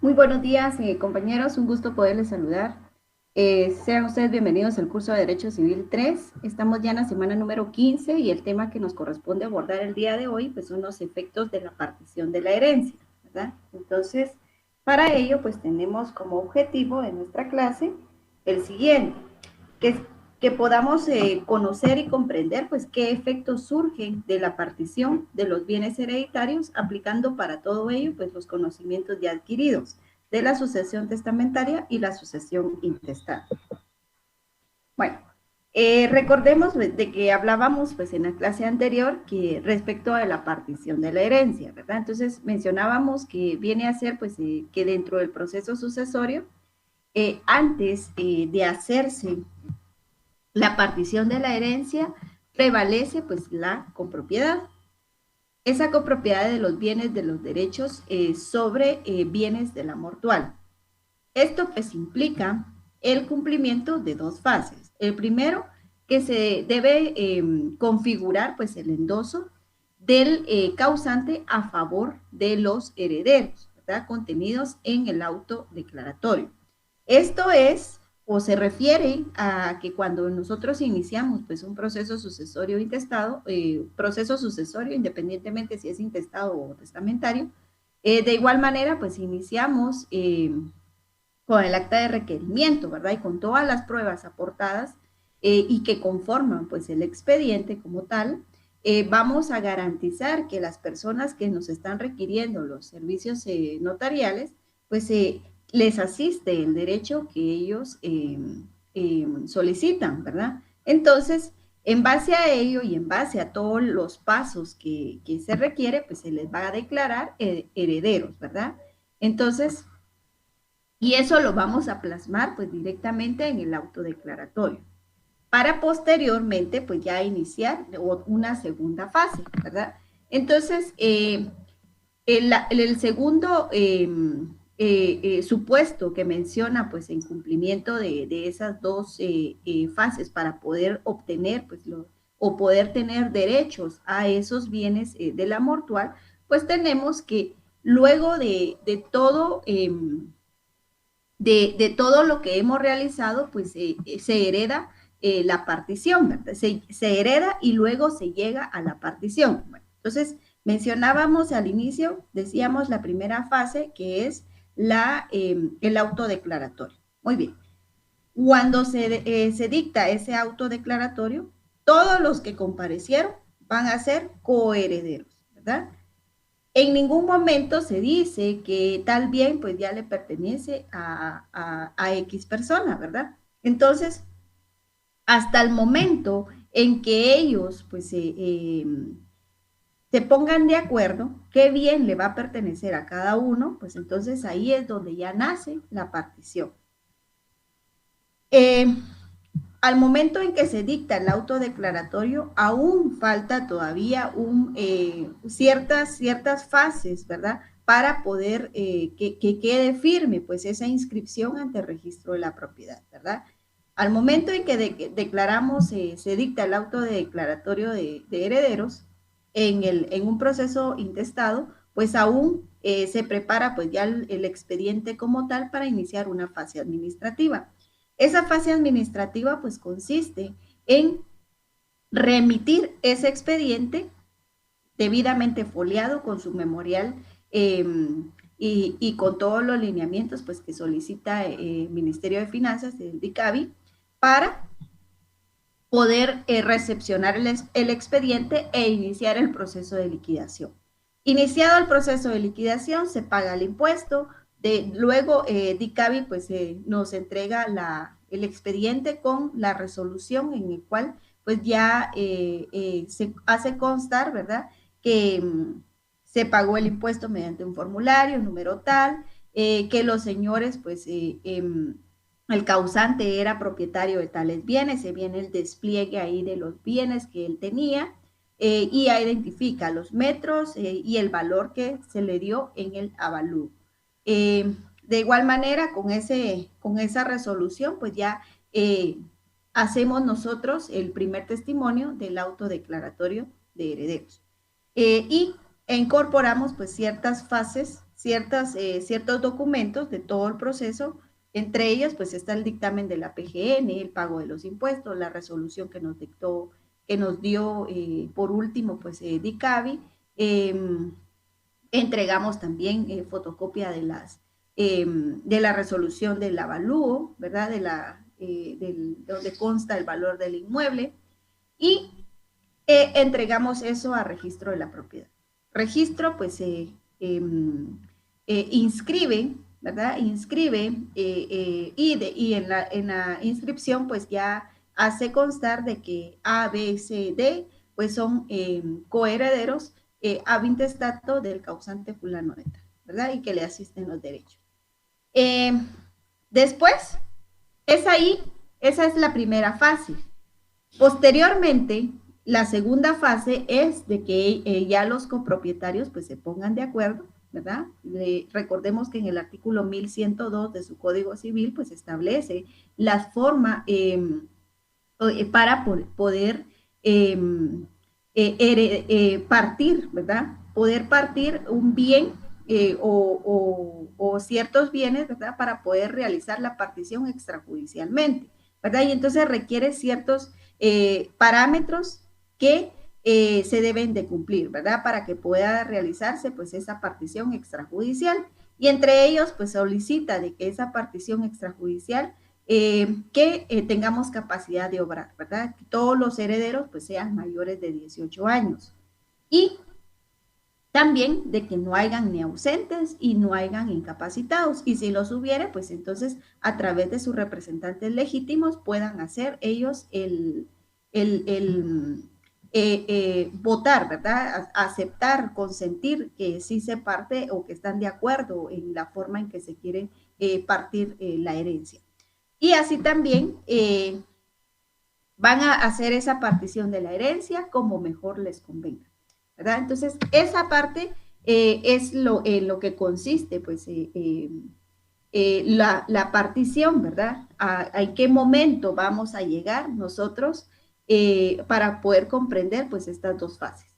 Muy buenos días, compañeros. Un gusto poderles saludar. Sean ustedes bienvenidos al curso de Derecho Civil 3. Estamos ya en la semana número 15 y el tema que nos corresponde abordar el día de hoy pues, son los efectos de la partición de la herencia, ¿verdad? Entonces, para ello, pues tenemos como objetivo de nuestra clase el siguiente, que, que podamos conocer y comprender pues qué efectos surgen de la partición de los bienes hereditarios, aplicando para todo ello pues los conocimientos ya adquiridos de la sucesión testamentaria y la sucesión intestada. Bueno, recordemos de que hablábamos pues en la clase anterior que respecto a la partición de la herencia, ¿verdad? Entonces mencionábamos que viene a ser pues que dentro del proceso sucesorio, antes de hacerse la partición de la herencia, prevalece pues la copropiedad. Esa copropiedad de los bienes, de los derechos sobre bienes de la mortual. Esto pues implica el cumplimiento de dos fases. El primero, que se debe configurar pues el endoso del causante a favor de los herederos, ¿verdad? Contenidos en el auto declaratorio. Esto es o se refiere a que cuando nosotros iniciamos pues un proceso sucesorio intestado, proceso sucesorio independientemente si es intestado o testamentario, de igual manera pues iniciamos con el acta de requerimiento, ¿verdad? Y con todas las pruebas aportadas y que conforman pues el expediente como tal, vamos a garantizar que las personas que nos están requiriendo los servicios notariales, pues les asiste el derecho que ellos solicitan, ¿verdad? Entonces, en base a ello y en base a todos los pasos que se requiere, pues se les va a declarar herederos, ¿verdad? Entonces, y eso lo vamos a plasmar pues directamente en el auto declaratorio, para posteriormente pues ya iniciar una segunda fase, ¿verdad? Entonces, el segundo supuesto que menciona pues en cumplimiento de esas dos fases para poder obtener pues o poder tener derechos a esos bienes de la mortual, pues tenemos que luego de todo de todo lo que hemos realizado, pues se hereda la partición, ¿verdad? Se hereda y luego se llega a la partición. Bueno, entonces, mencionábamos al inicio, decíamos la primera fase, que es el autodeclaratorio. Muy bien. Cuando se dicta ese autodeclaratorio, todos los que comparecieron van a ser coherederos, ¿verdad? En ningún momento se dice que tal bien pues ya le pertenece a X persona, ¿verdad? Entonces, hasta el momento en que ellos pues se pongan de acuerdo qué bien le va a pertenecer a cada uno, pues entonces ahí es donde ya nace la partición. Eh, Al momento en que se dicta el autodeclaratorio, aún falta todavía ciertas fases, ¿verdad? Para poder que quede firme, pues, esa inscripción ante el registro de la propiedad, ¿verdad? Al momento en que declaramos, se dicta el autodeclaratorio de herederos en un proceso intestado, pues aún se prepara pues ya el expediente como tal para iniciar una fase administrativa. Esa fase administrativa pues consiste en remitir ese expediente debidamente foliado con su memorial y con todos los lineamientos pues que solicita el Ministerio de Finanzas, el DICABI, para poder recepcionar el expediente e iniciar el proceso de liquidación. Iniciado el proceso de liquidación, se paga el impuesto, luego DICABI pues, nos entrega el expediente con la resolución en el cual pues ya se hace constar, ¿verdad?, que se pagó el impuesto mediante un formulario, un número tal, que los señores pues el causante era propietario de tales bienes, se viene el despliegue ahí de los bienes que él tenía y identifica los metros y el valor que se le dio en el avalúo. De igual manera, con esa resolución, pues ya hacemos nosotros el primer testimonio del autodeclaratorio de herederos y incorporamos pues ciertas fases, ciertos documentos de todo el proceso. Entre ellos, pues está el dictamen de la PGN, el pago de los impuestos, la resolución que nos dictó, que nos dio, por último, pues DICABI. Entregamos también fotocopia de la resolución del avalúo, ¿verdad? Donde consta el valor del inmueble. Y entregamos eso a registro de la propiedad. Registro, pues, inscribe, ¿verdad? Inscribe y en la inscripción, pues, ya hace constar de que A, B, C, D, pues, son coherederos ab intestato del causante fulano de tal, ¿verdad? Y que le asisten los derechos. Después, esa es la primera fase. Posteriormente, la segunda fase es de que ya los copropietarios pues se pongan de acuerdo, ¿verdad? Recordemos que en el artículo 1102 de su Código Civil pues establece la forma para poder partir, ¿verdad? Poder partir un bien o ciertos bienes, ¿verdad? Para poder realizar la partición extrajudicialmente, ¿verdad? Y entonces requiere ciertos parámetros que se deben de cumplir, ¿verdad? Para que pueda realizarse pues esa partición extrajudicial. Y entre ellos pues solicita de que esa partición extrajudicial que tengamos capacidad de obrar, ¿verdad? Que todos los herederos pues sean mayores de 18 años. Y también de que no hayan ni ausentes y no hayan incapacitados. Y si los hubiere, pues entonces a través de sus representantes legítimos puedan hacer ellos votar, ¿verdad? Aceptar, consentir que sí se parte o que están de acuerdo en la forma en que se quiere partir la herencia. Y así también van a hacer esa partición de la herencia como mejor les convenga, ¿verdad? Entonces, esa parte es lo que consiste, pues, la partición, ¿verdad? ¿En qué momento vamos a llegar nosotros para poder comprender, pues, estas dos fases?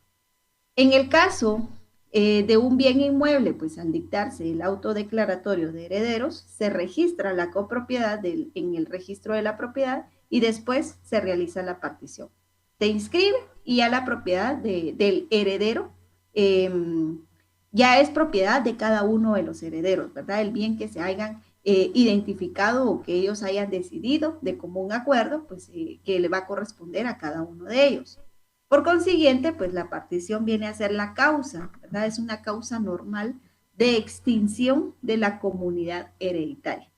En el caso de un bien inmueble, pues al dictarse el auto declaratorio de herederos, se registra la copropiedad en el registro de la propiedad y después se realiza la partición. Se inscribe y ya la propiedad del heredero ya es propiedad de cada uno de los herederos, ¿verdad? El bien que se hayan identificado o que ellos hayan decidido de común acuerdo, pues que le va a corresponder a cada uno de ellos. Por consiguiente, pues la partición viene a ser la causa, ¿verdad? Es una causa normal de extinción de la comunidad hereditaria.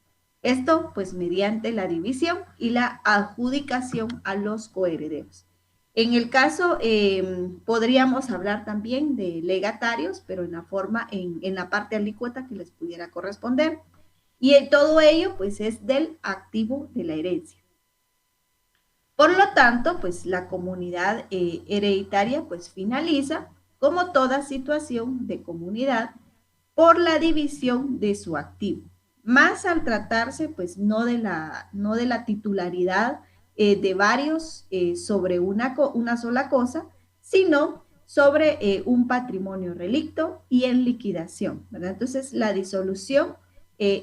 Esto, pues, mediante la división y la adjudicación a los coherederos. En el caso, podríamos hablar también de legatarios, pero en la parte alícuota que les pudiera corresponder. Y todo ello, pues, es del activo de la herencia. Por lo tanto, pues la comunidad hereditaria pues finaliza como toda situación de comunidad por la división de su activo, más al tratarse pues no de la titularidad de varios sobre una sola cosa, sino sobre un patrimonio relicto y en liquidación, ¿verdad? Entonces la disolución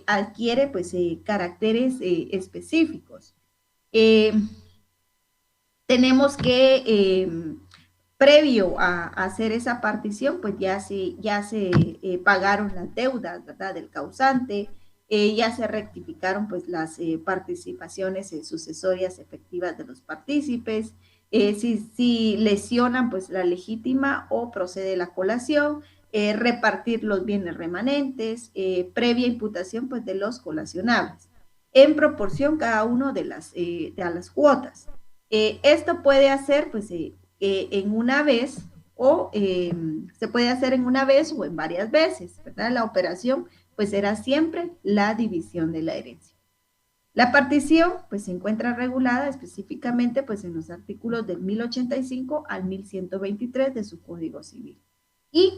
adquiere pues caracteres específicos. Tenemos que, previo a hacer esa partición, pues ya se pagaron las deudas, ¿verdad? Del causante, ya se rectificaron pues las participaciones sucesorias efectivas de los partícipes, si lesionan pues la legítima o procede la colación, repartir los bienes remanentes, previa imputación pues de los colacionables, en proporción cada uno de las cuotas. Esto puede hacer pues en una vez o se puede hacer en una vez o en varias veces, ¿verdad? La operación pues será siempre la división de la herencia. La partición pues se encuentra regulada específicamente pues en los artículos del 1085 al 1123 de su Código Civil. Y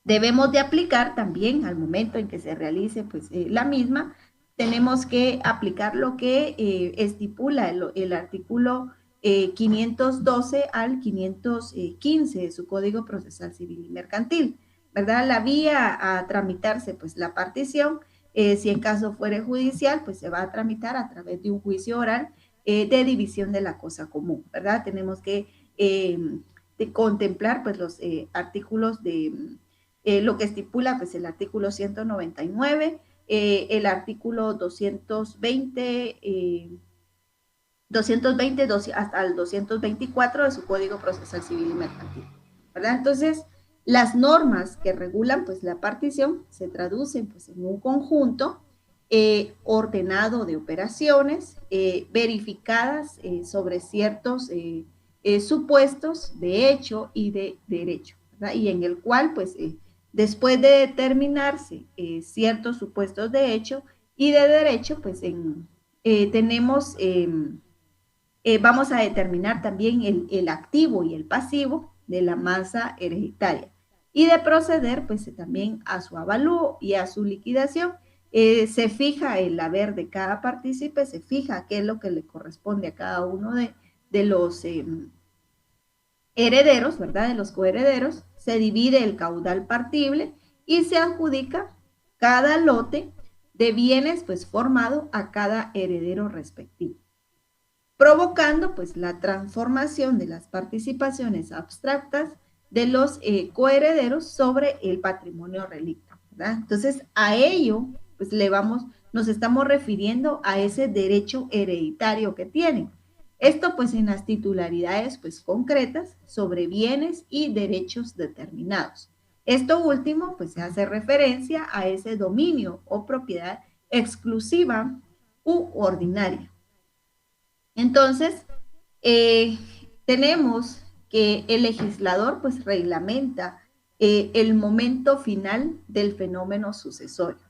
debemos de aplicar también al momento en que se realice pues la misma, tenemos que aplicar lo que estipula el artículo 512 al 515 de su Código Procesal Civil y Mercantil. ¿verdad? La vía a tramitarse, pues la partición, si en caso fuere judicial, pues se va a tramitar a través de un juicio oral de división de la cosa común, ¿verdad? Tenemos que de contemplar pues los artículos de lo que estipula pues el artículo 199, el artículo 220 hasta el 224 de su Código Procesal Civil y Mercantil, ¿verdad? Entonces, las normas que regulan pues la partición se traducen pues en un conjunto ordenado de operaciones verificadas sobre ciertos supuestos de hecho y de derecho, ¿verdad? Y en el cual pues después de determinarse ciertos supuestos de hecho y de derecho, pues tenemos vamos a determinar también el activo y el pasivo de la masa hereditaria y de proceder pues también a su avalúo y a su liquidación. Se fija el haber de cada partícipe, se fija qué es lo que le corresponde a cada uno de los herederos, ¿verdad? De los coherederos, se divide el caudal partible y se adjudica cada lote de bienes pues formado a cada heredero respectivo, provocando pues la transformación de las participaciones abstractas de los coherederos sobre el patrimonio relicto, ¿verdad? Entonces, a ello pues nos estamos refiriendo a ese derecho hereditario que tienen. Esto pues en las titularidades pues concretas sobre bienes y derechos determinados. Esto último pues se hace referencia a ese dominio o propiedad exclusiva u ordinaria. Entonces, tenemos que el legislador pues reglamenta el momento final del fenómeno sucesorio.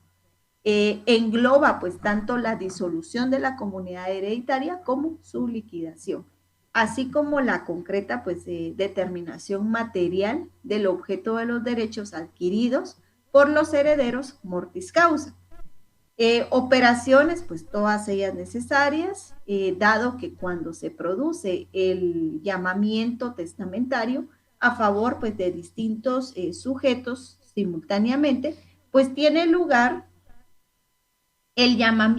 Engloba pues tanto la disolución de la comunidad hereditaria como su liquidación, así como la concreta pues determinación material del objeto de los derechos adquiridos por los herederos mortis causa. Operaciones, pues todas ellas necesarias, dado que cuando se produce el llamamiento testamentario a favor pues, de distintos sujetos simultáneamente, pues tiene lugar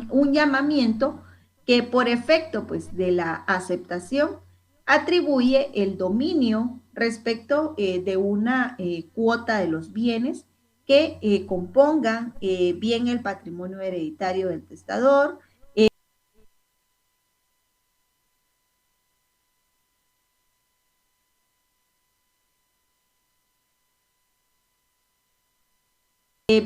un llamamiento que por efecto pues, de la aceptación atribuye el dominio respecto de una cuota de los bienes que compongan bien el patrimonio hereditario del testador,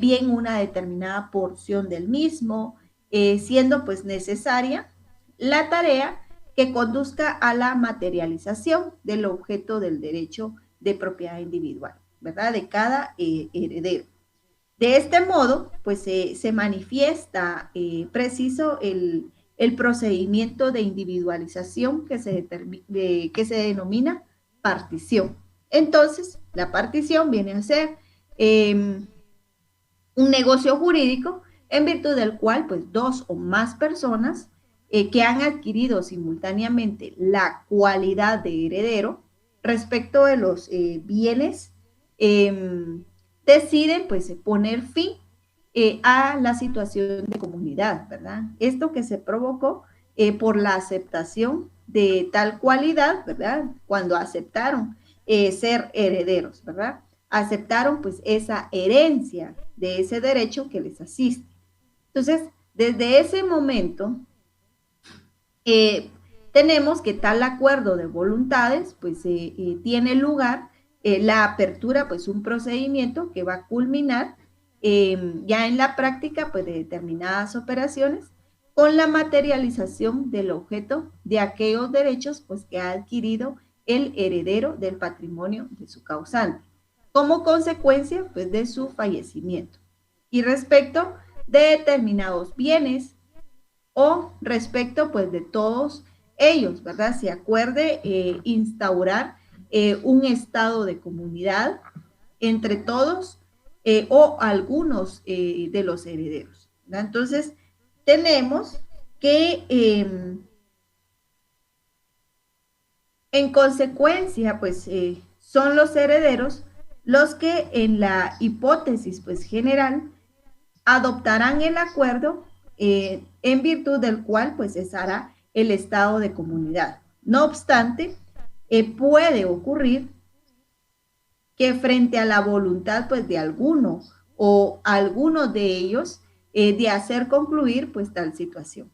bien una determinada porción del mismo, siendo pues necesaria la tarea que conduzca a la materialización del objeto del derecho de propiedad individual, ¿verdad? De cada heredero. De este modo, pues se manifiesta preciso el procedimiento de individualización que se denomina partición. Entonces, la partición viene a ser un negocio jurídico en virtud del cual, pues, dos o más personas que han adquirido simultáneamente la cualidad de heredero respecto de los bienes deciden pues poner fin a la situación de comunidad, ¿verdad? Esto que se provocó por la aceptación de tal cualidad, ¿verdad? Cuando aceptaron ser herederos, ¿verdad? Aceptaron pues esa herencia de ese derecho que les asiste. Entonces, desde ese momento, tenemos que tal acuerdo de voluntades pues tiene lugar la apertura pues un procedimiento que va a culminar ya en la práctica pues de determinadas operaciones con la materialización del objeto de aquellos derechos pues que ha adquirido el heredero del patrimonio de su causante como consecuencia pues de su fallecimiento y respecto de determinados bienes o respecto pues de todos ellos, ¿verdad? Se acuerde instaurar un estado de comunidad entre todos o algunos de los herederos, ¿verdad? Entonces, tenemos que en consecuencia, pues son los herederos los que en la hipótesis pues general adoptarán el acuerdo en virtud del cual pues cesará el estado de comunidad. No obstante, puede ocurrir que frente a la voluntad pues de alguno o algunos de ellos de hacer concluir pues tal situación,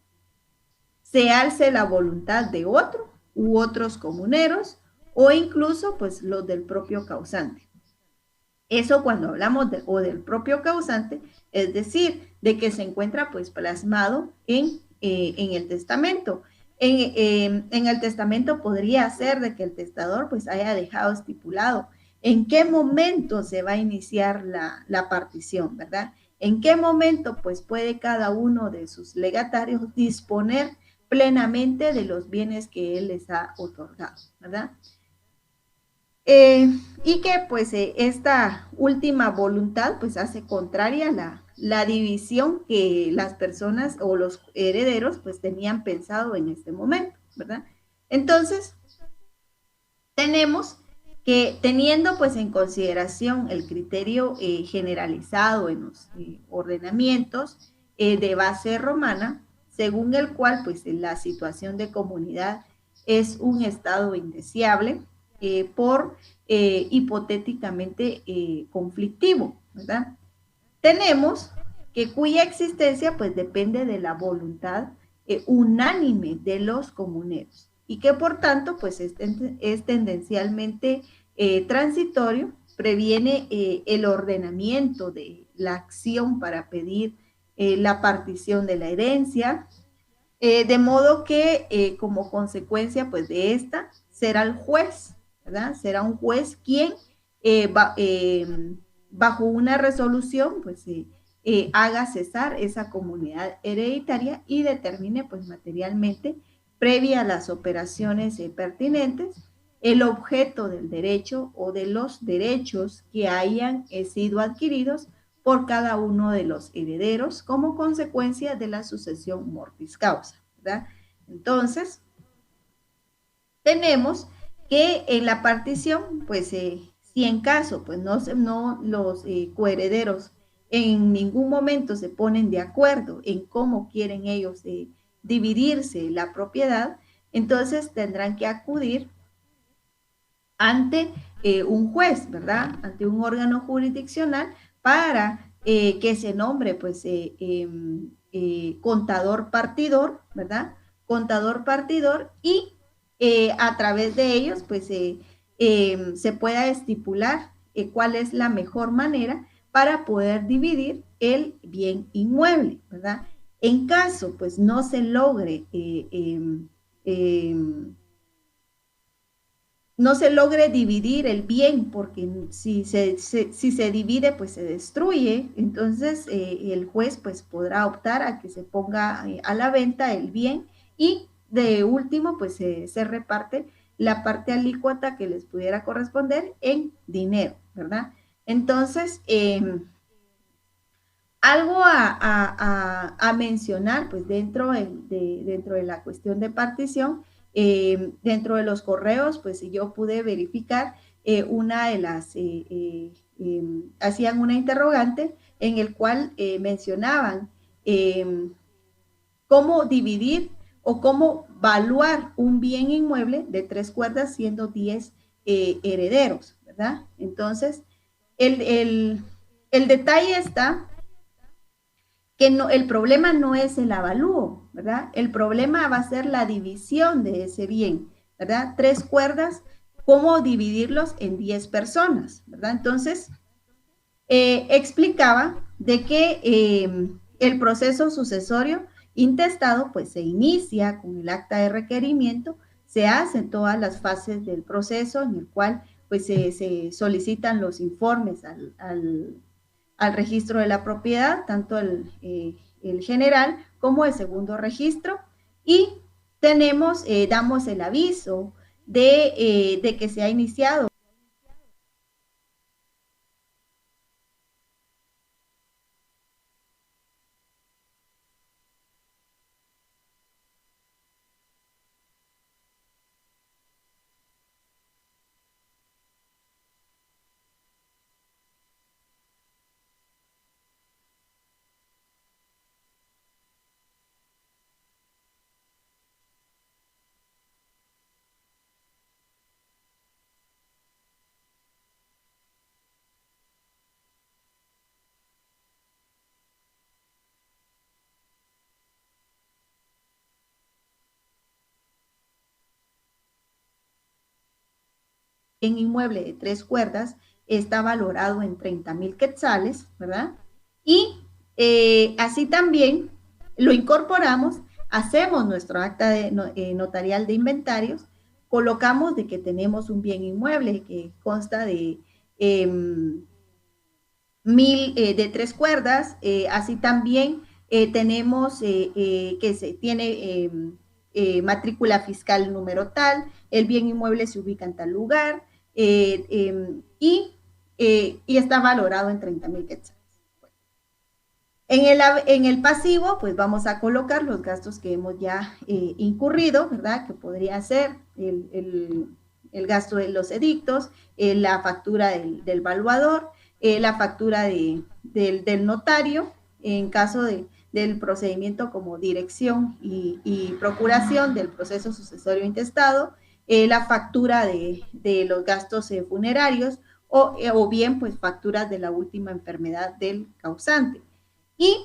se alce la voluntad de otro u otros comuneros o incluso pues los del propio causante. Eso cuando hablamos o del propio causante, es decir, de que se encuentra pues plasmado en el testamento. En el testamento podría ser de que el testador pues haya dejado estipulado en qué momento se va a iniciar la partición, ¿verdad? En qué momento pues puede cada uno de sus legatarios disponer plenamente de los bienes que él les ha otorgado, ¿verdad? Y que pues esta última voluntad pues hace contraria la división que las personas o los herederos pues tenían pensado en este momento, ¿verdad? Entonces, tenemos que teniendo pues en consideración el criterio generalizado en los ordenamientos de base romana, según el cual pues la situación de comunidad es un estado indeseable por hipotéticamente conflictivo, ¿verdad? Tenemos que cuya existencia pues depende de la voluntad unánime de los comuneros y que por tanto pues es tendencialmente transitorio, previene el ordenamiento de la acción para pedir la partición de la herencia, de modo que como consecuencia pues de esta será el juez, ¿verdad? Será un juez quien bajo una resolución pues haga cesar esa comunidad hereditaria y determine pues materialmente previa a las operaciones pertinentes el objeto del derecho o de los derechos que hayan sido adquiridos por cada uno de los herederos como consecuencia de la sucesión mortis causa, ¿verdad? Entonces, tenemos que en la partición, pues si en caso, pues no los coherederos en ningún momento se ponen de acuerdo en cómo quieren ellos dividirse la propiedad, entonces tendrán que acudir ante un juez, ¿verdad? Ante un órgano jurisdiccional para que se nombre, pues, contador partidor, ¿verdad? Contador partidor y a través de ellos, pues, se pueda estipular cuál es la mejor manera para poder dividir el bien inmueble, ¿verdad? En caso, pues, no se logre no se logre dividir el bien, porque si se divide, pues se destruye, entonces el juez pues podrá optar a que se ponga a la venta el bien y de último pues se reparte la parte alícuota que les pudiera corresponder en dinero, ¿verdad? Entonces, algo a mencionar, pues dentro de la cuestión de partición, dentro de los correos, pues yo pude verificar una de las, hacían una interrogante en el cual mencionaban cómo dividir o cómo valuar un bien inmueble de 3 cuerdas siendo 10 herederos, ¿verdad? Entonces, el detalle está que no, el problema no es el avalúo, ¿verdad? El problema va a ser la división de ese bien, ¿verdad? 3 cuerdas, ¿cómo dividirlos en 10 personas, ¿verdad? Entonces, explicaba de que el proceso sucesorio intestado pues se inicia con el acta de requerimiento, se hacen todas las fases del proceso en el cual pues se solicitan los informes al registro de la propiedad, tanto el general como el segundo registro, y tenemos, damos el aviso de que se ha iniciado bien inmueble de 3 cuerdas está valorado en 30,000 quetzales, ¿verdad? Y así también lo incorporamos, hacemos nuestro acta notarial de inventarios, colocamos de que tenemos un bien inmueble que consta de de 3 cuerdas, así también tenemos que se tiene matrícula fiscal número tal, el bien inmueble se ubica en tal lugar y está valorado en 30,000 quetzales. En el pasivo, pues vamos a colocar los gastos que hemos ya incurrido, ¿verdad? Que podría ser el gasto de los edictos, la factura del valuador, la factura del notario, en caso del procedimiento como dirección y procuración del proceso sucesorio intestado, la factura de los gastos funerarios o bien pues facturas de la última enfermedad del causante. Y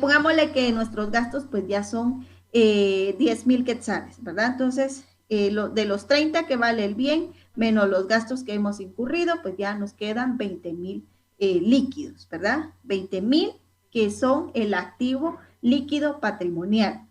pongámosle que nuestros gastos pues ya son 10,000 quetzales, ¿verdad? Entonces, de los 30 que vale el bien, menos los gastos que hemos incurrido, pues ya nos quedan 20,000 líquidos, ¿verdad? 20,000 que son el activo líquido patrimonial.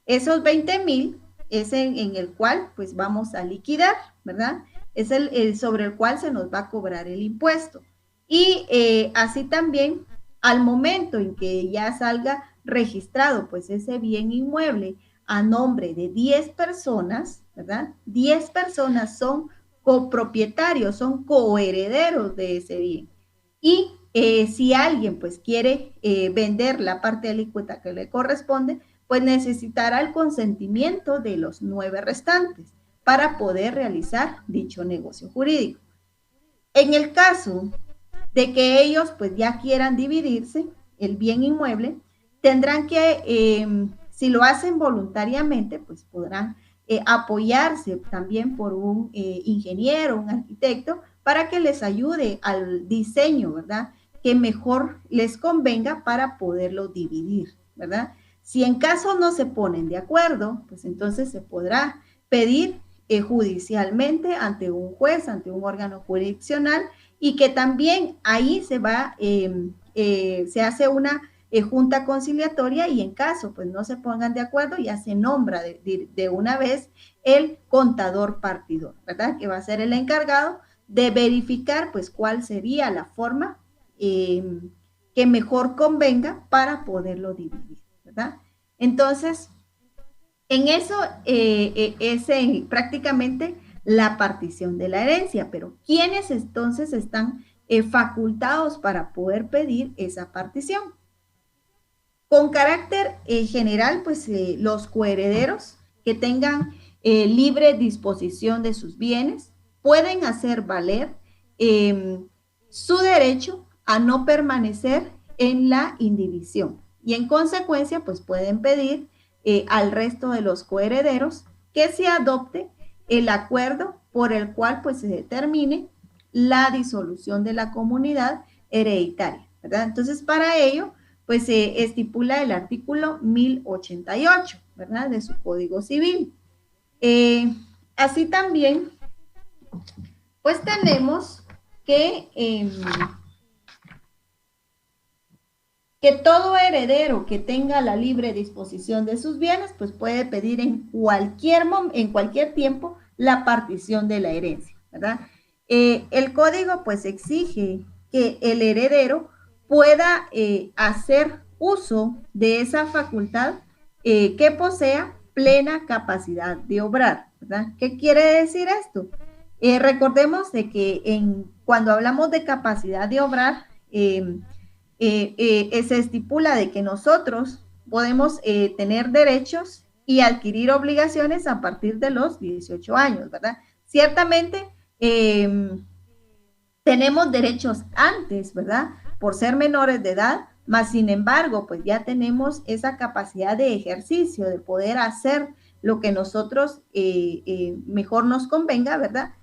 Esos 20,000 es en el cual pues vamos a liquidar, ¿verdad? Es el sobre el cual se nos va a cobrar el impuesto. Y así también, al momento en que ya salga registrado pues ese bien inmueble a nombre de 10 personas, ¿verdad? 10 personas son copropietarios, son coherederos de ese bien. Y si alguien pues quiere vender la parte alícuota que le corresponde, pues necesitará el consentimiento de los 9 restantes para poder realizar dicho negocio jurídico. En el caso de que ellos pues ya quieran dividirse el bien inmueble, tendrán que, si lo hacen voluntariamente, pues podrán apoyarse también por un ingeniero, un arquitecto, para que les ayude al diseño, ¿verdad? Que mejor les convenga para poderlo dividir, ¿verdad? Si en caso no se ponen de acuerdo, pues entonces se podrá pedir judicialmente ante un juez, ante un órgano jurisdiccional, y que también ahí se hace una junta conciliatoria y en caso pues no se pongan de acuerdo, ya se nombra de una vez el contador partidor, ¿verdad? Que va a ser el encargado de verificar pues cuál sería la forma que mejor convenga para poderlo dividir, ¿verdad? Entonces, en eso es prácticamente la partición de la herencia, pero ¿quiénes entonces están facultados para poder pedir esa partición? Con carácter general, pues los coherederos que tengan libre disposición de sus bienes pueden hacer valer su derecho a no permanecer en la indivisión y en consecuencia, pues pueden pedir al resto de los coherederos que se adopte el acuerdo por el cual pues se determine la disolución de la comunidad hereditaria, ¿verdad? Entonces, para ello, pues se estipula el artículo 1088, ¿verdad? De su Código Civil. Así también, pues tenemos que todo heredero que tenga la libre disposición de sus bienes, pues puede pedir en cualquier tiempo la partición de la herencia, ¿verdad? El código pues exige que el heredero pueda hacer uso de esa facultad que posea plena capacidad de obrar, ¿verdad? ¿Qué quiere decir esto? Recordemos de que cuando hablamos de capacidad de obrar, se estipula de que nosotros podemos tener derechos y adquirir obligaciones a partir de los 18 años, ¿verdad? Ciertamente tenemos derechos antes, ¿verdad? Por ser menores de edad, mas sin embargo, pues ya tenemos esa capacidad de ejercicio, de poder hacer lo que nosotros mejor nos convenga, ¿verdad?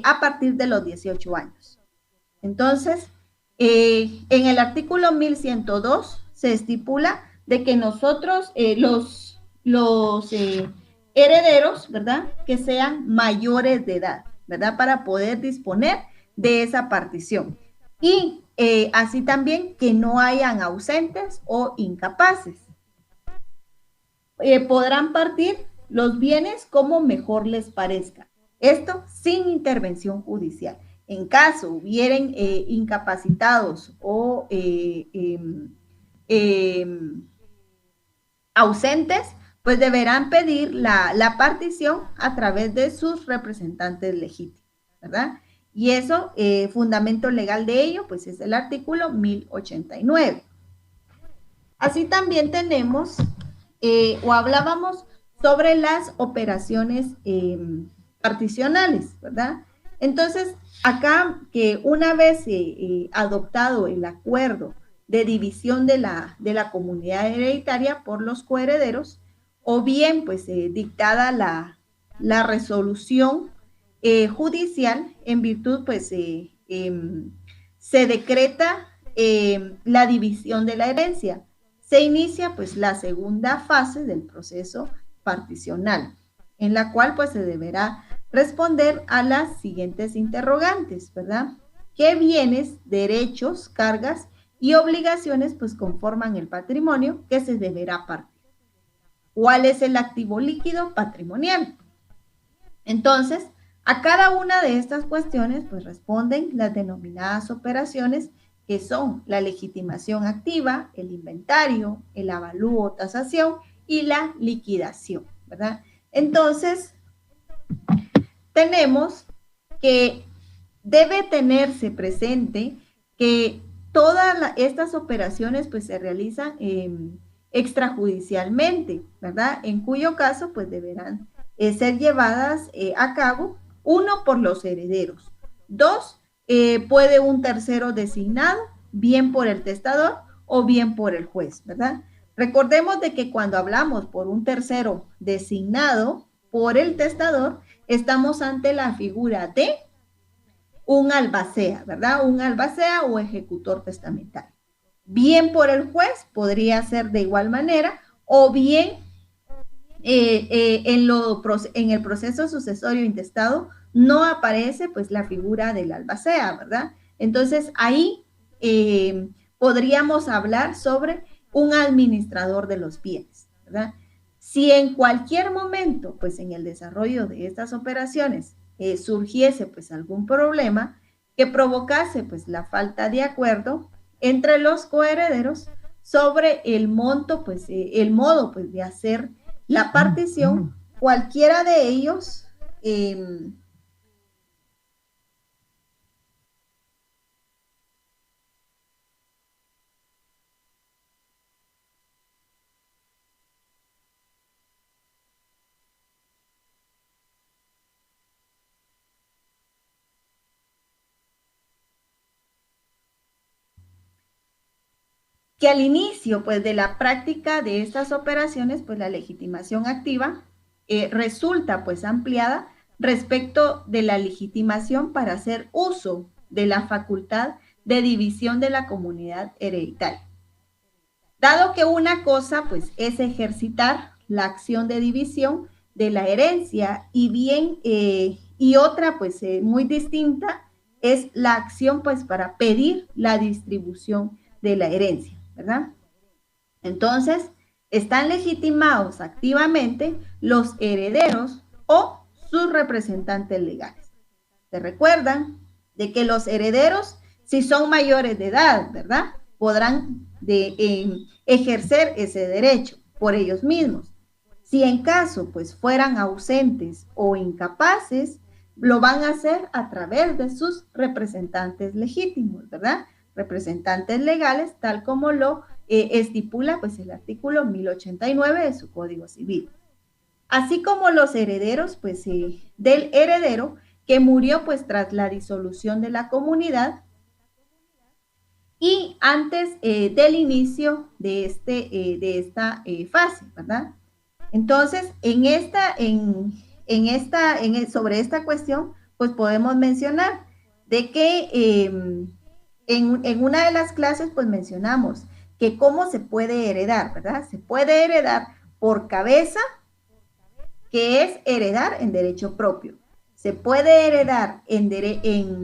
A partir de los 18 años. Entonces, en el artículo 1102 se estipula de que nosotros, los herederos, ¿verdad? Que sean mayores de edad, ¿verdad? Para poder disponer de esa partición. Y así también que no hayan ausentes o incapaces. Podrán partir los bienes como mejor les parezca. Esto sin intervención judicial. En caso hubieran incapacitados o ausentes, pues deberán pedir la partición a través de sus representantes legítimos, ¿verdad? Y eso, fundamento legal de ello, pues es el artículo 1089. Así también tenemos, o hablábamos sobre las operaciones particionales, ¿verdad? Entonces, acá que una vez adoptado el acuerdo de división de la comunidad hereditaria por los coherederos, o bien pues dictada la resolución judicial, en virtud pues se decreta la división de la herencia. Se inicia pues la segunda fase del proceso particional, en la cual pues se deberá responder a las siguientes interrogantes, ¿verdad? ¿Qué bienes, derechos, cargas y obligaciones pues conforman el patrimonio que se deberá partir? ¿Cuál es el activo líquido patrimonial? Entonces, a cada una de estas cuestiones pues responden las denominadas operaciones que son la legitimación activa, el inventario, el avalúo o tasación y la liquidación, ¿verdad? Entonces, tenemos que debe tenerse presente que todas estas operaciones pues se realizan extrajudicialmente, ¿verdad? En cuyo caso pues deberán ser llevadas a cabo, uno, por los herederos, dos, puede un tercero designado, bien por el testador o bien por el juez, ¿verdad? Recordemos de que cuando hablamos por un tercero designado por el testador, estamos ante la figura de un albacea, ¿verdad? Un albacea o ejecutor testamentario. Bien por el juez, podría ser de igual manera, o bien en el proceso sucesorio intestado no aparece pues la figura del albacea, ¿verdad? Entonces ahí podríamos hablar sobre un administrador de los bienes, ¿verdad? Si en cualquier momento, pues en el desarrollo de estas operaciones surgiese pues algún problema que provocase pues la falta de acuerdo entre los coherederos sobre el monto, pues el modo pues de hacer la partición, cualquiera de ellos que al inicio pues de la práctica de estas operaciones pues la legitimación activa resulta pues ampliada respecto de la legitimación para hacer uso de la facultad de división de la comunidad hereditaria. Dado que una cosa pues es ejercitar la acción de división de la herencia y bien y otra pues muy distinta es la acción pues para pedir la distribución de la herencia, ¿verdad? Entonces, están legitimados activamente los herederos o sus representantes legales. ¿Se recuerdan de que los herederos, si son mayores de edad, ¿verdad? Podrán ejercer ese derecho por ellos mismos. Si en caso pues fueran ausentes o incapaces, lo van a hacer a través de sus representantes legítimos, ¿verdad? Representantes legales, tal como lo estipula pues el artículo 1089 de su Código Civil. Así como los herederos pues del heredero que murió pues tras la disolución de la comunidad y antes del inicio de esta fase, ¿verdad? Entonces, sobre esta cuestión, pues podemos mencionar de que en una de las clases, pues mencionamos que cómo se puede heredar, ¿verdad? Se puede heredar por cabeza, que es heredar en derecho propio. Se puede heredar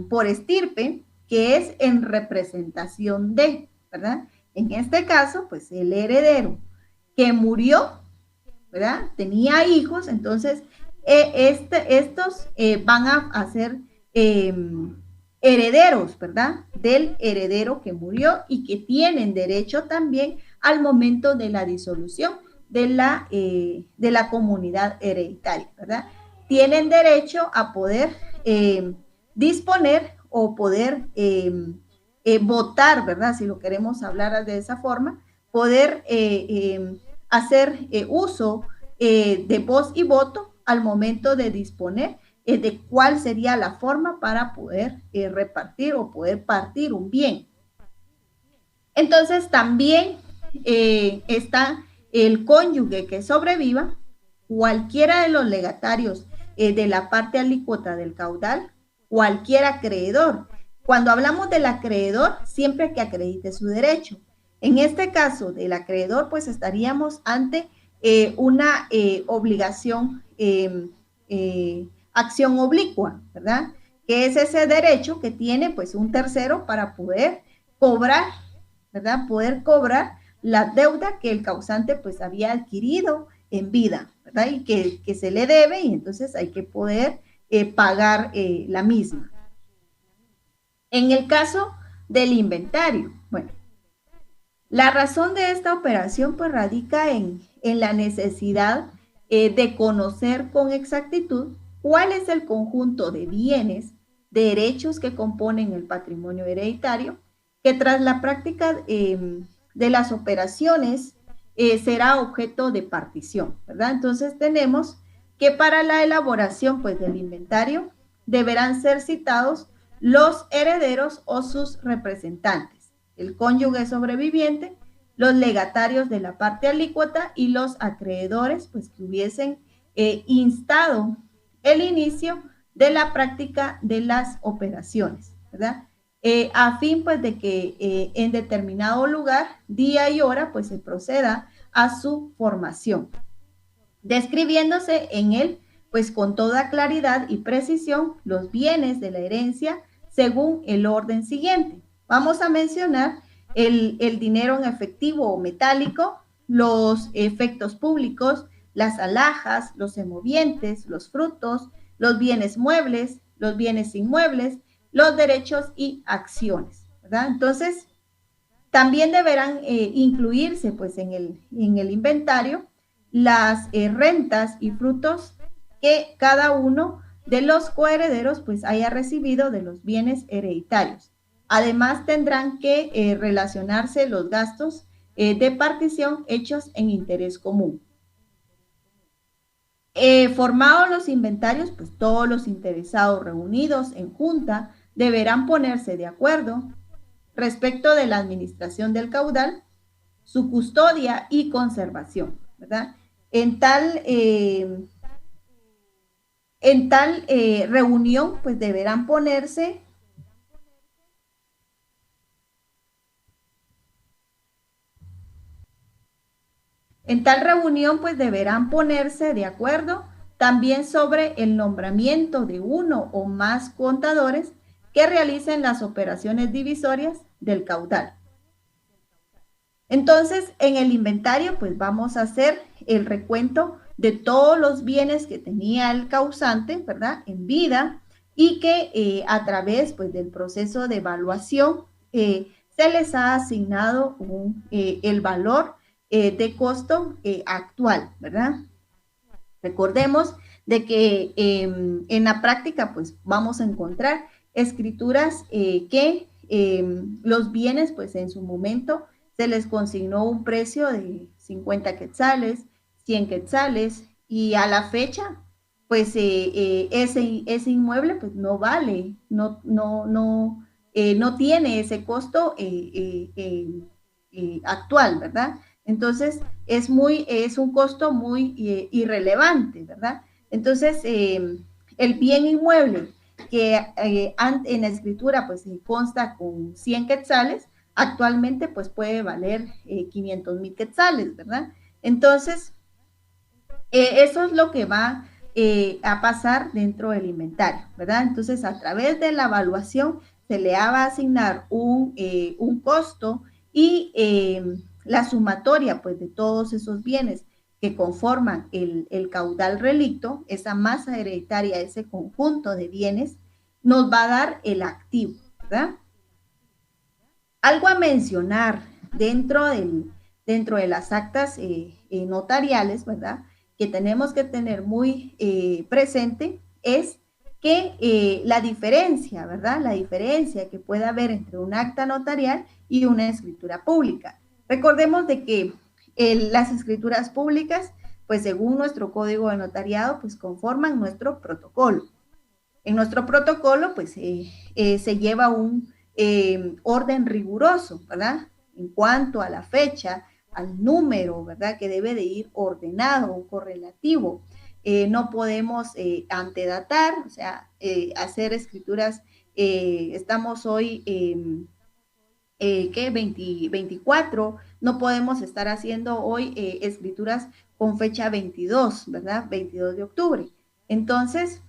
por estirpe, que es en representación de, ¿verdad? En este caso, pues el heredero que murió, ¿verdad? Tenía hijos, entonces estos van a ser herederos, ¿verdad? Del heredero que murió y que tienen derecho también al momento de la disolución de la comunidad hereditaria, ¿verdad? Tienen derecho a poder disponer o poder votar, ¿verdad? Si lo queremos hablar de esa forma, poder hacer uso de voz y voto al momento de disponer de cuál sería la forma para poder repartir o poder partir un bien. Entonces también está el cónyuge que sobreviva, cualquiera de los legatarios de la parte alícuota del caudal, cualquier acreedor. Cuando hablamos del acreedor, siempre que acredite su derecho. En este caso del acreedor, pues estaríamos ante una obligación, acción oblicua, ¿verdad? Que es ese derecho que tiene pues un tercero para poder cobrar, ¿verdad? Poder cobrar la deuda que el causante pues había adquirido en vida, ¿verdad? Y que se le debe y entonces hay que poder pagar la misma. En el caso del inventario, bueno, la razón de esta operación pues radica en la necesidad de conocer con exactitud cuál es el conjunto de bienes, derechos que componen el patrimonio hereditario, que tras la práctica de las operaciones será objeto de partición, ¿verdad? Entonces tenemos que para la elaboración pues del inventario deberán ser citados los herederos o sus representantes, el cónyuge sobreviviente, los legatarios de la parte alícuota y los acreedores pues que hubiesen instado el inicio de la práctica de las operaciones, ¿verdad? A fin pues de que en determinado lugar, día y hora, pues se proceda a su formación, describiéndose en él pues con toda claridad y precisión los bienes de la herencia según el orden siguiente. Vamos a mencionar el dinero en efectivo o metálico, los efectos públicos, las alhajas, los semovientes, los frutos, los bienes muebles, los bienes inmuebles, los derechos y acciones, ¿verdad? Entonces, también deberán incluirse pues en el inventario las rentas y frutos que cada uno de los coherederos pues haya recibido de los bienes hereditarios. Además tendrán que relacionarse los gastos de partición hechos en interés común. Formados los inventarios, pues todos los interesados reunidos en junta deberán ponerse de acuerdo respecto de la administración del caudal, su custodia y conservación, ¿verdad? En tal reunión, pues deberán ponerse de acuerdo también sobre el nombramiento de uno o más contadores que realicen las operaciones divisorias del caudal. Entonces, en el inventario, pues vamos a hacer el recuento de todos los bienes que tenía el causante, ¿verdad? En vida y que a través, pues, del proceso de evaluación se les ha asignado el valor de costo actual, ¿verdad? Recordemos de que en la práctica, pues, vamos a encontrar escrituras que los bienes, pues, en su momento se les consignó un precio de 50 quetzales, 100 quetzales, y a la fecha, pues ese inmueble pues no vale, no tiene ese costo actual, ¿verdad? Entonces es un costo muy irrelevante, ¿verdad? Entonces el bien inmueble que en la escritura pues consta con 100 quetzales, actualmente pues puede valer 500,000 quetzales, ¿verdad? Entonces, Eso es lo que va a pasar dentro del inventario, ¿verdad? Entonces, a través de la evaluación se le va a asignar un costo y la sumatoria, pues, de todos esos bienes que conforman el caudal relicto, esa masa hereditaria, ese conjunto de bienes, nos va a dar el activo, ¿verdad? Algo a mencionar dentro, dentro de las actas notariales, ¿verdad? Que tenemos que tener muy presente es que la diferencia, ¿verdad? La diferencia que puede haber entre un acta notarial y una escritura pública. Recordemos de que las escrituras públicas, pues según nuestro código de notariado, pues conforman nuestro protocolo. En nuestro protocolo, pues se lleva un orden riguroso, ¿verdad? En cuanto a la fecha, al número, ¿verdad? Que debe de ir ordenado, un correlativo. No podemos antedatar, o sea, hacer escrituras. Estamos hoy, ¿qué? 24, no podemos estar haciendo hoy escrituras con fecha 22, ¿verdad? 22 de octubre. Entonces,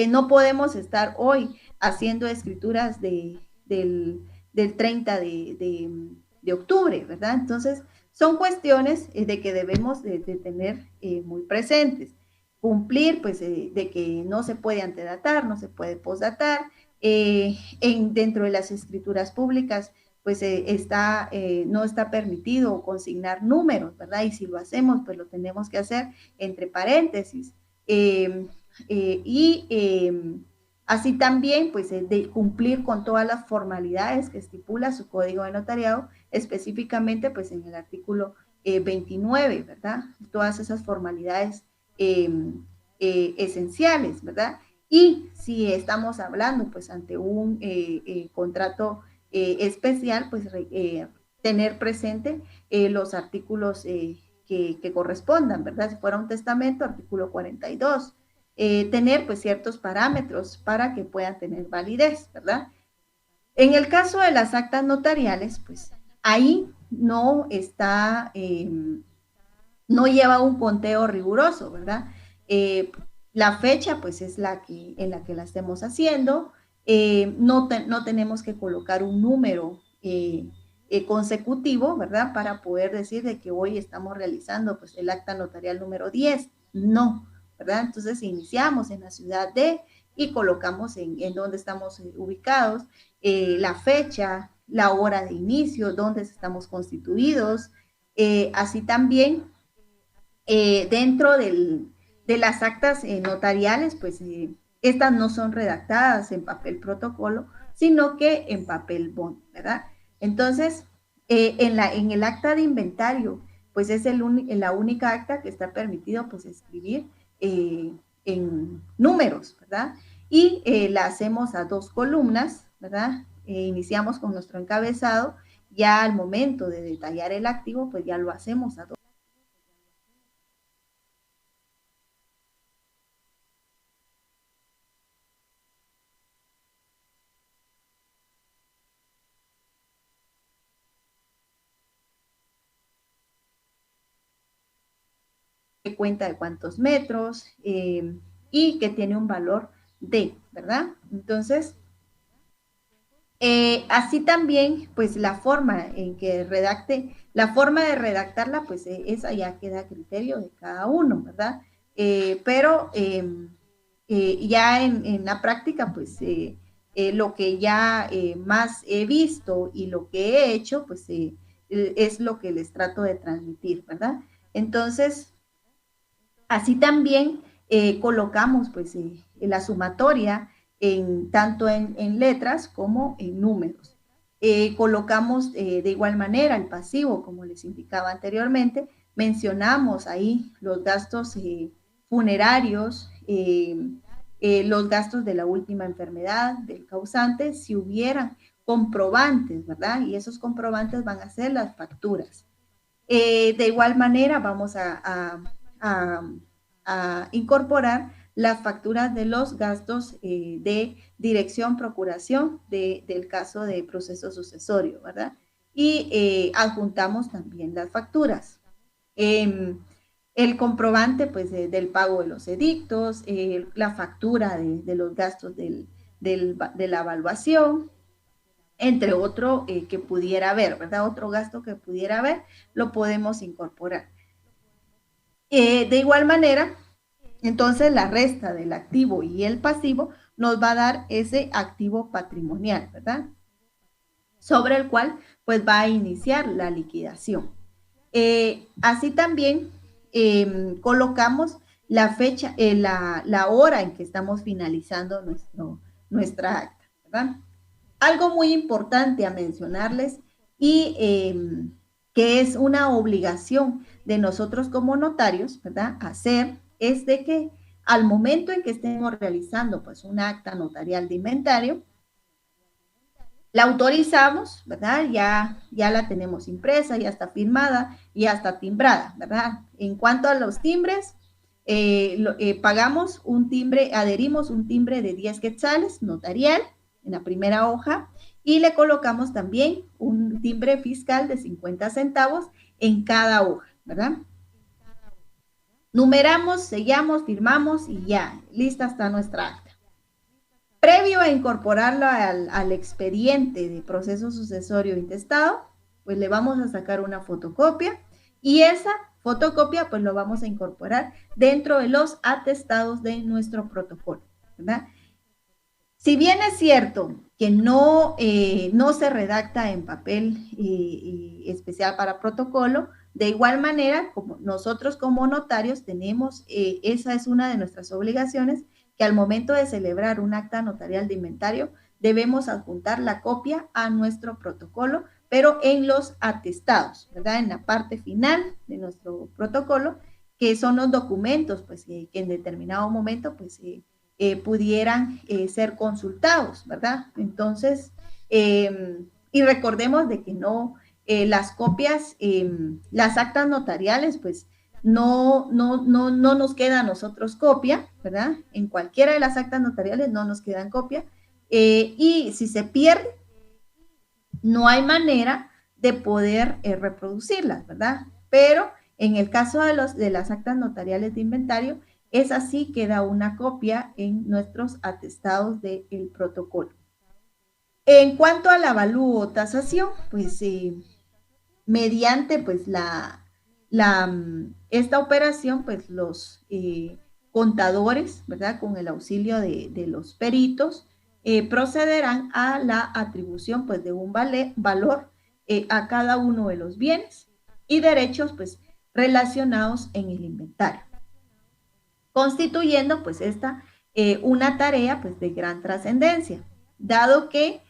no podemos estar hoy haciendo escrituras del 30 de octubre, ¿verdad? Entonces, son cuestiones de que debemos de tener muy presentes. Cumplir, pues, de que no se puede antedatar, no se puede postdatar. Dentro de las escrituras públicas, pues no está permitido consignar números, ¿verdad? Y si lo hacemos, pues lo tenemos que hacer entre paréntesis. Eh, y así también, pues, de cumplir con todas las formalidades que estipula su código de notariado, específicamente, pues, en el artículo 29, ¿verdad? Todas esas formalidades esenciales, ¿verdad? Y si estamos hablando, pues, ante un contrato especial, pues, tener presente los artículos que correspondan, ¿verdad? Si fuera un testamento, artículo 42. Tener pues ciertos parámetros para que puedan tener validez, ¿verdad? En el caso de las actas notariales, pues ahí no está, no lleva un conteo riguroso, ¿verdad? La fecha pues es en la que la estemos haciendo, no tenemos que colocar un número consecutivo, ¿verdad? Para poder decir de que hoy estamos realizando pues el acta notarial número 10, no, ¿verdad? Entonces iniciamos en la ciudad de y colocamos en dónde estamos ubicados, la fecha, la hora de inicio, dónde estamos constituidos, así también dentro de las actas notariales, pues estas no son redactadas en papel protocolo, sino que en papel bond, ¿verdad? Entonces, en el acta de inventario, pues es la única acta que está permitido pues escribir en números, ¿verdad? Y la hacemos a dos columnas, ¿verdad? Iniciamos con nuestro encabezado, ya al momento de detallar el activo, pues ya lo hacemos a dos. Cuenta de cuántos metros y que tiene un valor de, ¿verdad? Entonces, así también, pues la forma en que redacte, la forma de redactarla, pues esa ya queda a criterio de cada uno, ¿verdad? Pero ya en la práctica, pues lo que ya más he visto y lo que he hecho, pues es lo que les trato de transmitir, ¿verdad? Entonces, así también colocamos pues la sumatoria tanto en letras como en números. Colocamos de igual manera el pasivo, como les indicaba anteriormente, mencionamos ahí los gastos funerarios, los gastos de la última enfermedad del causante, si hubieran comprobantes, ¿verdad? Y esos comprobantes van a ser las facturas. De igual manera, vamos a, a incorporar las facturas de los gastos de dirección, procuración del caso de proceso sucesorio, ¿verdad? Y adjuntamos también las facturas. Eh, el comprobante pues del pago de los edictos, la factura de los gastos de la evaluación, entre otro que pudiera haber, ¿verdad? Otro gasto que pudiera haber, lo podemos incorporar. De igual manera, entonces la resta del activo y el pasivo nos va a dar ese activo patrimonial, ¿verdad? Sobre el cual pues va a iniciar la liquidación. Así también colocamos la fecha, la hora en que estamos finalizando nuestra acta, ¿verdad? Algo muy importante a mencionarles y que es una obligación de nosotros como notarios, ¿verdad? Hacer es de que al momento en que estemos realizando pues un acta notarial de inventario, la autorizamos, ¿verdad? Ya la tenemos impresa, ya está firmada, ya está timbrada, ¿verdad? En cuanto a los timbres, pagamos un timbre, adherimos un timbre de 10 quetzales notarial en la primera hoja y le colocamos también un timbre fiscal de 50 centavos en cada hoja, ¿verdad? Numeramos, sellamos, firmamos y ya, lista está nuestra acta. Previo a incorporarlo al expediente de proceso sucesorio intestado, pues le vamos a sacar una fotocopia y esa fotocopia pues lo vamos a incorporar dentro de los atestados de nuestro protocolo, ¿verdad? Si bien es cierto que no se redacta en papel especial para protocolo, de igual manera, como nosotros como notarios tenemos, esa es una de nuestras obligaciones, que al momento de celebrar un acta notarial de inventario, debemos adjuntar la copia a nuestro protocolo, pero en los atestados, ¿verdad? En la parte final de nuestro protocolo, que son los documentos, pues, que en determinado momento, pues, pudieran ser consultados, ¿verdad? Entonces, y recordemos de que no, las copias, las actas notariales, pues no nos queda a nosotros copia, ¿verdad? En cualquiera de las actas notariales no nos quedan copia. Y si se pierde, no hay manera de poder reproducirlas, ¿verdad? Pero en el caso de las actas notariales de inventario, es así queda una copia en nuestros atestados del protocolo. En cuanto a la avalúo o tasación, pues mediante pues esta operación, pues los contadores, ¿verdad? Con el auxilio de los peritos, procederán a la atribución pues de un valor a cada uno de los bienes y derechos pues relacionados en el inventario, constituyendo pues esta una tarea pues de gran trascendencia, dado que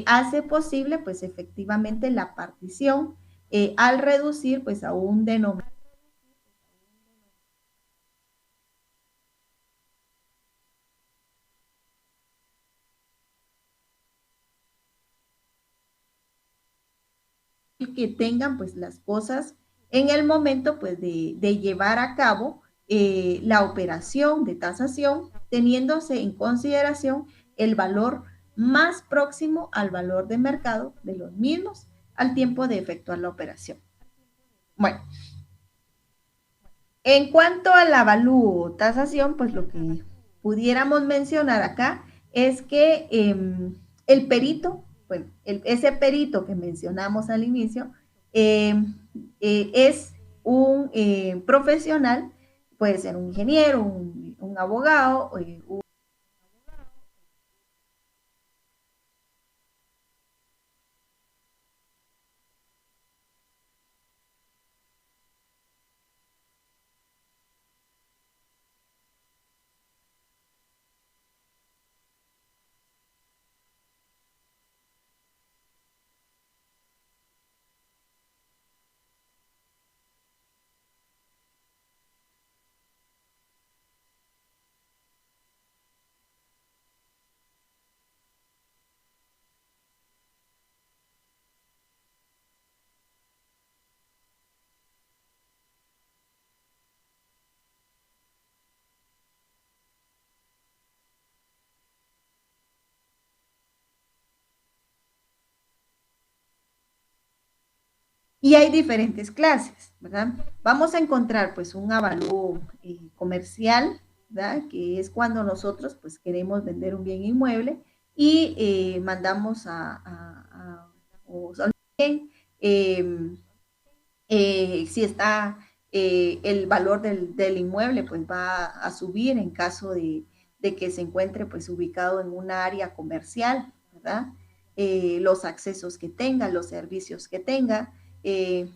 hace posible pues efectivamente la partición al reducir pues a un denominador que tengan pues las cosas en el momento pues de llevar a cabo la operación de tasación, teniéndose en consideración el valor más próximo al valor de mercado de los mismos al tiempo de efectuar la operación. Bueno, en cuanto a la avalúo o tasación, pues lo que pudiéramos mencionar acá es que el perito, bueno, ese perito que mencionamos al inicio, es un profesional, puede ser un ingeniero, un abogado, Y hay diferentes clases, ¿verdad? Vamos a encontrar pues un avalúo comercial, ¿verdad? Que es cuando nosotros pues queremos vender un bien inmueble y mandamos o bien, si está el valor del inmueble, pues va a subir en caso de que se encuentre pues ubicado en una área comercial, ¿verdad? Los accesos que tenga, los servicios que tenga, eh,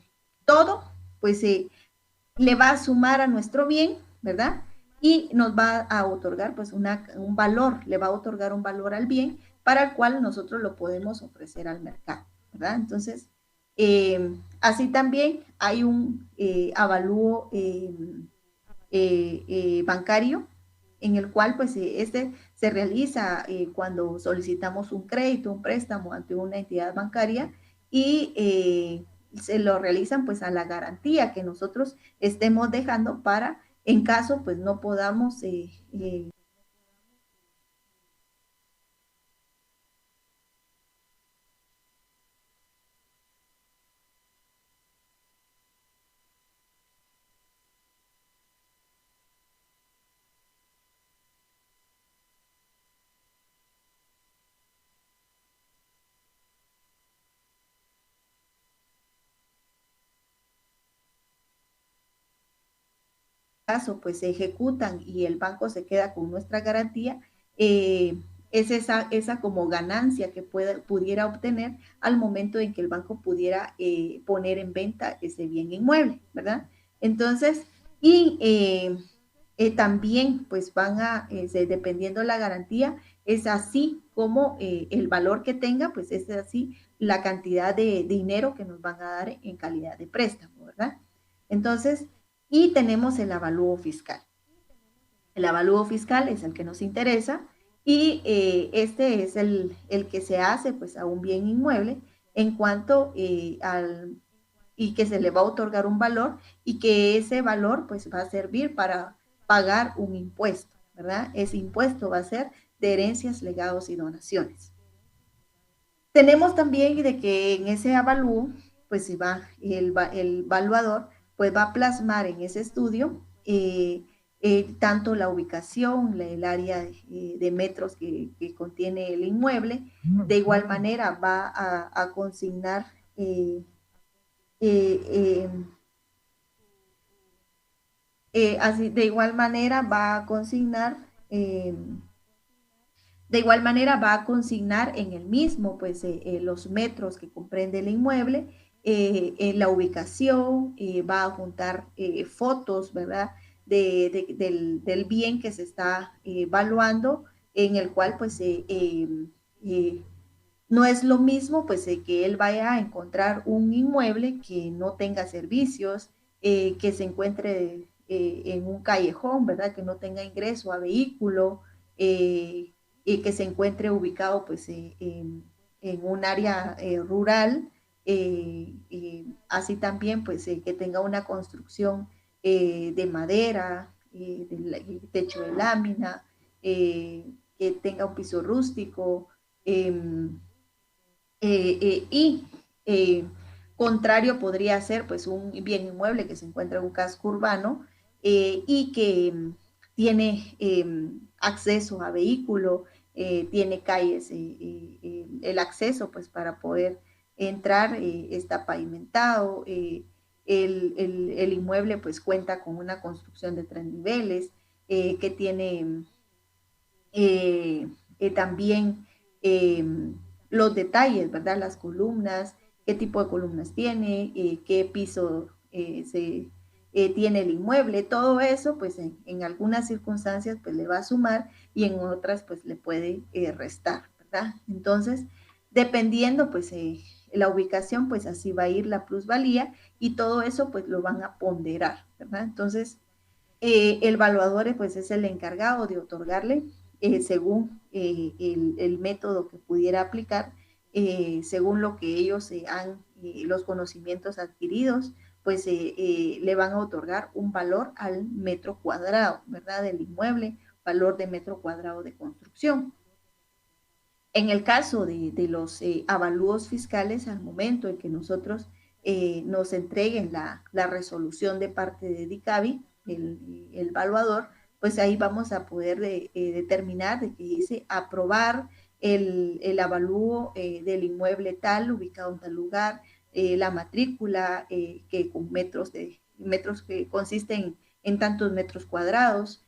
todo, pues le va a sumar a nuestro bien, ¿verdad? Y nos va a otorgar pues un valor, le va a otorgar un valor al bien para el cual nosotros lo podemos ofrecer al mercado, ¿verdad? Entonces, así también hay un avalúo bancario en el cual pues este se realiza cuando solicitamos un crédito, un préstamo ante una entidad bancaria y se lo realizan pues a la garantía que nosotros estemos dejando para en caso pues no podamos caso pues se ejecutan y el banco se queda con nuestra garantía, es esa como ganancia que pudiera obtener al momento en que el banco pudiera poner en venta ese bien inmueble, ¿verdad? Entonces, y también pues van a, dependiendo de la garantía, es así como el valor que tenga, pues es así la cantidad de dinero que nos van a dar en calidad de préstamo, ¿verdad? Entonces, y tenemos el avalúo fiscal. El avalúo fiscal es el que nos interesa y este es el que se hace pues a un bien inmueble en cuanto y que se le va a otorgar un valor y que ese valor pues va a servir para pagar un impuesto, ¿verdad? Ese impuesto va a ser de herencias, legados y donaciones. Tenemos también de que en ese avalúo, pues si va el evaluador, pues va a plasmar en ese estudio tanto la ubicación, el área de metros que contiene el inmueble. De igual manera va a consignar eh, eh, así, de igual manera va a consignar de igual manera va a consignar en el mismo pues los metros que comprende el inmueble, en la ubicación, va a juntar fotos, ¿verdad? Del bien que se está evaluando, en el cual pues eh, no es lo mismo pues que él vaya a encontrar un inmueble que no tenga servicios, que se encuentre en un callejón, ¿verdad? Que no tenga ingreso a vehículo, y que se encuentre ubicado pues en un área rural, así también pues que tenga una construcción de madera, de techo de lámina, que tenga un piso rústico, eh, y eh, contrario podría ser pues un bien inmueble que se encuentra en un casco urbano y que tiene acceso a vehículo, tiene calles, el acceso pues para poder entrar está pavimentado, el inmueble pues cuenta con una construcción de 3 niveles que tiene también eh, los detalles, ¿verdad? Las columnas, qué tipo de columnas tiene, qué piso tiene el inmueble, todo eso, pues en algunas circunstancias pues le va a sumar y en otras pues le puede restar, ¿verdad? Entonces, dependiendo pues la ubicación, pues así va a ir la plusvalía y todo eso pues lo van a ponderar, ¿verdad? Entonces, el evaluador pues es el encargado de otorgarle según el método que pudiera aplicar, según lo que ellos han, los conocimientos adquiridos, pues le van a otorgar un valor al metro cuadrado, ¿verdad? Del inmueble, valor de metro cuadrado de construcción. En el caso de los avalúos fiscales, al momento en que nosotros nos entreguen la resolución de parte de DICABI, el evaluador, pues ahí vamos a poder determinar de que dice aprobar el avalúo del inmueble tal, ubicado en tal lugar, la matrícula que con metros que consisten en tantos metros cuadrados,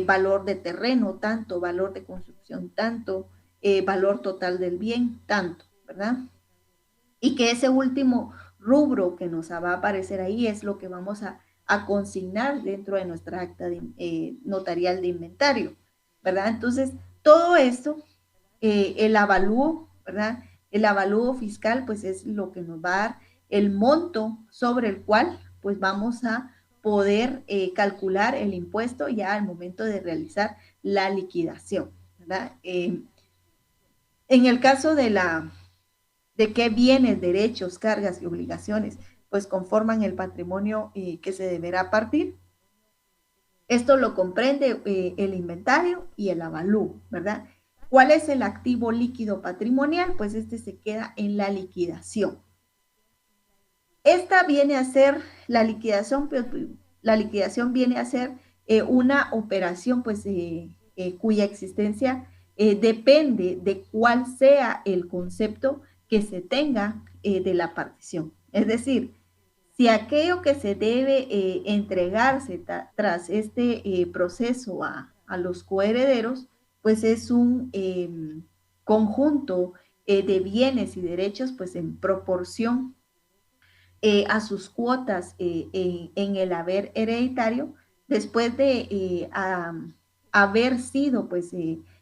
valor de terreno tanto, valor de construcción tanto, valor total del bien tanto, ¿verdad? Y que ese último rubro que nos va a aparecer ahí es lo que vamos a consignar dentro de nuestra acta notarial de inventario, ¿verdad? Entonces, todo esto, el avalúo, ¿verdad? El avalúo fiscal, pues es lo que nos va a dar el monto sobre el cual, pues vamos a poder calcular el impuesto ya al momento de realizar la liquidación, ¿verdad? En el caso de qué bienes, derechos, cargas y obligaciones pues conforman el patrimonio que se deberá partir. Esto lo comprende el inventario y el avalúo, ¿verdad? ¿Cuál es el activo líquido patrimonial? Pues este se queda en la liquidación. Esta viene a ser la liquidación viene a ser una operación pues cuya existencia depende de cuál sea el concepto que se tenga de la partición. Es decir, si aquello que se debe entregarse tras este proceso a los coherederos, pues es un conjunto de bienes y derechos pues en proporción a sus cuotas en el haber hereditario, después de haber sido pues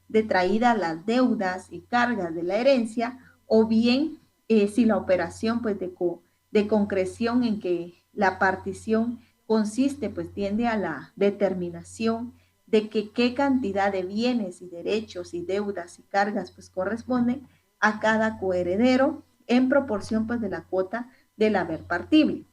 detraídas las deudas y cargas de la herencia, o bien si la operación pues de concreción en que la partición consiste pues tiende a la determinación de que qué cantidad de bienes y derechos y deudas y cargas pues corresponden a cada coheredero en proporción pues de la cuota del haber partible.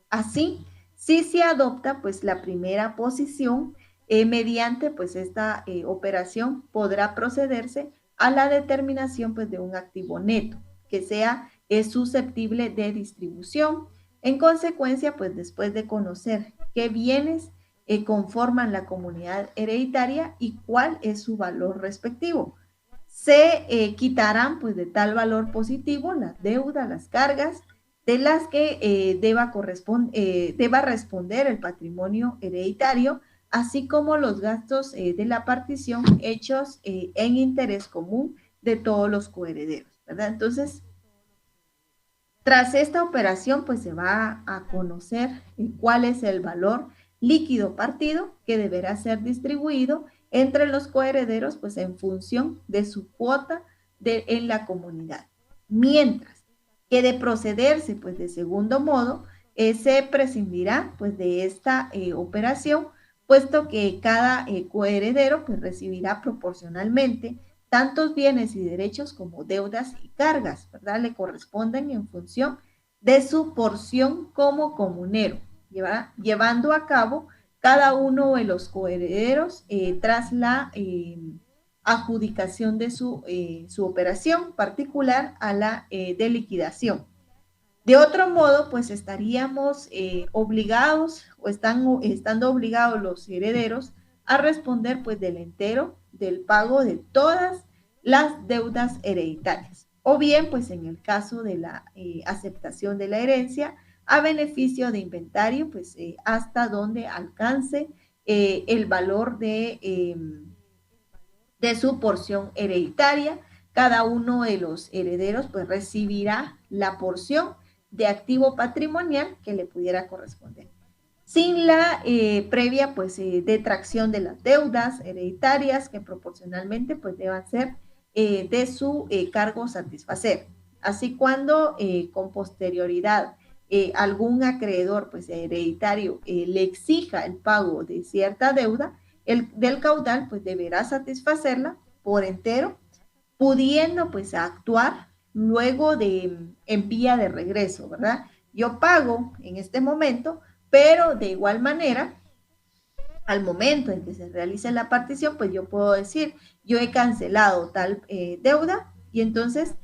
Así, si se adopta pues la primera posición, mediante pues esta operación podrá procederse a la determinación pues de un activo neto que sea susceptible de distribución. En consecuencia, pues después de conocer qué bienes conforman la comunidad hereditaria y cuál es su valor respectivo, se quitarán pues de tal valor positivo las deudas, las cargas de las que deba responder el patrimonio hereditario, así como los gastos de la partición hechos en interés común de todos los coherederos, ¿verdad? Entonces, tras esta operación, pues se va a conocer cuál es el valor líquido partido que deberá ser distribuido entre los coherederos, pues en función de su cuota en la comunidad. Mientras que de procederse, pues de segundo modo, se prescindirá, pues de esta operación, puesto que cada coheredero, pues recibirá proporcionalmente tantos bienes y derechos como deudas y cargas, ¿verdad? Le corresponden en función de su porción como comunero, llevando a cabo cada uno de los coherederos tras la adjudicación de su operación particular a la de liquidación. De otro modo, pues estaríamos obligados o estando obligados los herederos a responder pues del entero del pago de todas las deudas hereditarias. O bien, pues en el caso de la aceptación de la herencia, a beneficio de inventario, pues hasta donde alcance el valor de su porción hereditaria. Cada uno de los herederos pues recibirá la porción de activo patrimonial que le pudiera corresponder, sin la previa pues detracción de las deudas hereditarias que proporcionalmente pues deban ser de su cargo satisfacer. Así cuando con posterioridad algún acreedor pues hereditario le exija el pago de cierta deuda, del caudal pues deberá satisfacerla por entero, pudiendo pues actuar luego en vía de regreso, ¿verdad? Yo pago en este momento, pero de igual manera, al momento en que se realice la partición, pues yo puedo decir, yo he cancelado tal deuda y entonces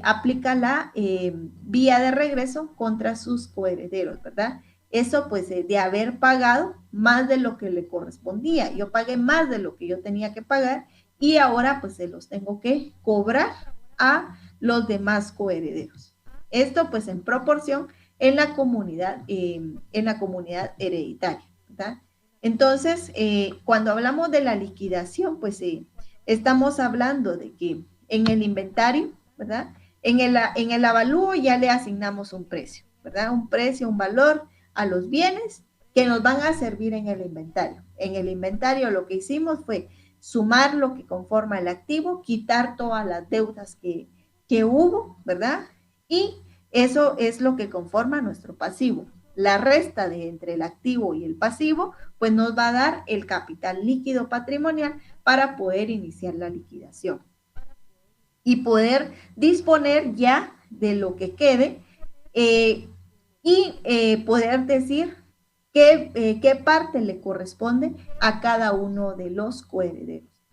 aplica la vía de regreso contra sus coherederos, ¿verdad? Eso pues de haber pagado más de lo que le correspondía. Yo pagué más de lo que yo tenía que pagar y ahora pues se los tengo que cobrar a los demás coherederos. Esto pues en proporción en la comunidad hereditaria, ¿verdad? Entonces, cuando hablamos de la liquidación, pues estamos hablando de que en el inventario, ¿verdad? En el avalúo ya le asignamos un precio, ¿verdad? Un precio, un valor a los bienes que nos van a servir en el inventario. En el inventario lo que hicimos fue sumar lo que conforma el activo, quitar todas las deudas que hubo, ¿verdad? Y eso es lo que conforma nuestro pasivo. La resta de entre el activo y el pasivo, pues nos va a dar el capital líquido patrimonial para poder iniciar la liquidación y poder disponer ya de lo que quede y poder decir qué parte le corresponde a cada uno de los coherederos.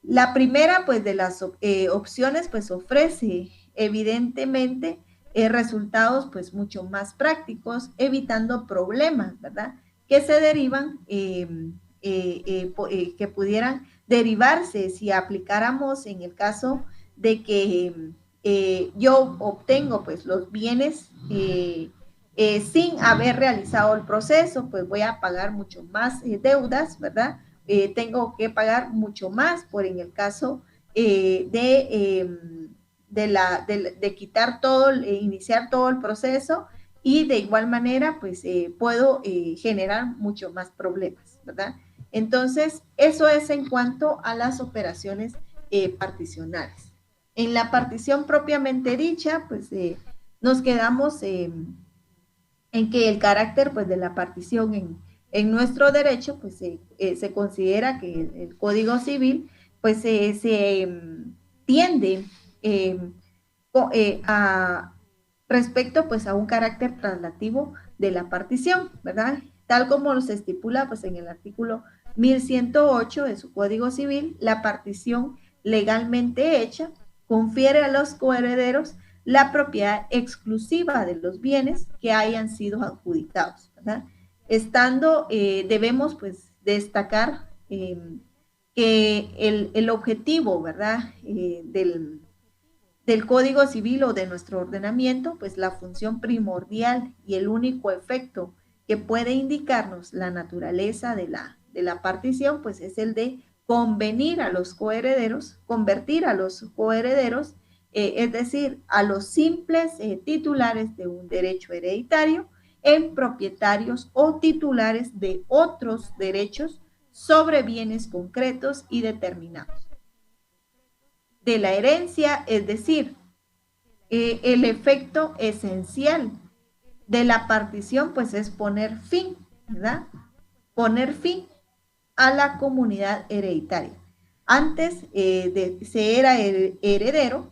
La primera, pues, de las opciones, pues, ofrece evidentemente resultados, pues, mucho más prácticos, evitando problemas, ¿verdad? Que se derivan, que pudieran derivarse si aplicáramos en el caso de que yo obtengo, pues, los bienes sin haber realizado el proceso, pues voy a pagar mucho más deudas, ¿verdad? Tengo que pagar mucho más por en el caso de quitar todo, iniciar todo el proceso y de igual manera pues puedo generar mucho más problemas, ¿verdad? Entonces, eso es en cuanto a las operaciones particionales. En la partición propiamente dicha, pues nos quedamos en que el carácter pues de la partición en nuestro derecho pues se considera que el Código Civil pues tiende eh, a respecto pues a un carácter translativo de la partición, ¿verdad? Tal como se estipula pues en el artículo 1108 de su Código Civil, la partición legalmente hecha confiere a los coherederos la propiedad exclusiva de los bienes que hayan sido adjudicados, ¿verdad? Debemos pues destacar que el objetivo, ¿verdad? Del Código Civil o de nuestro ordenamiento, pues la función primordial y el único efecto que puede indicarnos la naturaleza de la partición, pues es el de convenir a los coherederos, convertir a los coherederos, es decir, a los simples titulares de un derecho hereditario en propietarios o titulares de otros derechos sobre bienes concretos y determinados de la herencia, es decir, el efecto esencial de la partición pues es poner fin, ¿verdad? Poner fin a la comunidad hereditaria. Antes se era heredero,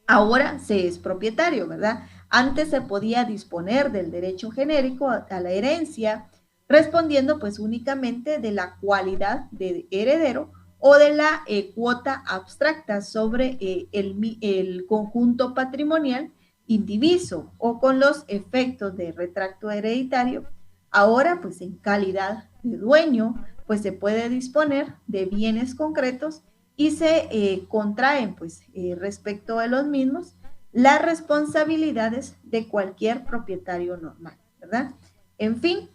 ahora se es propietario, ¿verdad? Antes se podía disponer del derecho genérico a la herencia, respondiendo pues únicamente de la cualidad de heredero o de la cuota abstracta sobre el conjunto patrimonial indiviso o con los efectos de retracto hereditario. Ahora, pues en calidad de dueño, pues se puede disponer de bienes concretos y se contraen, pues respecto a los mismos, las responsabilidades de cualquier propietario normal, ¿verdad? En fin,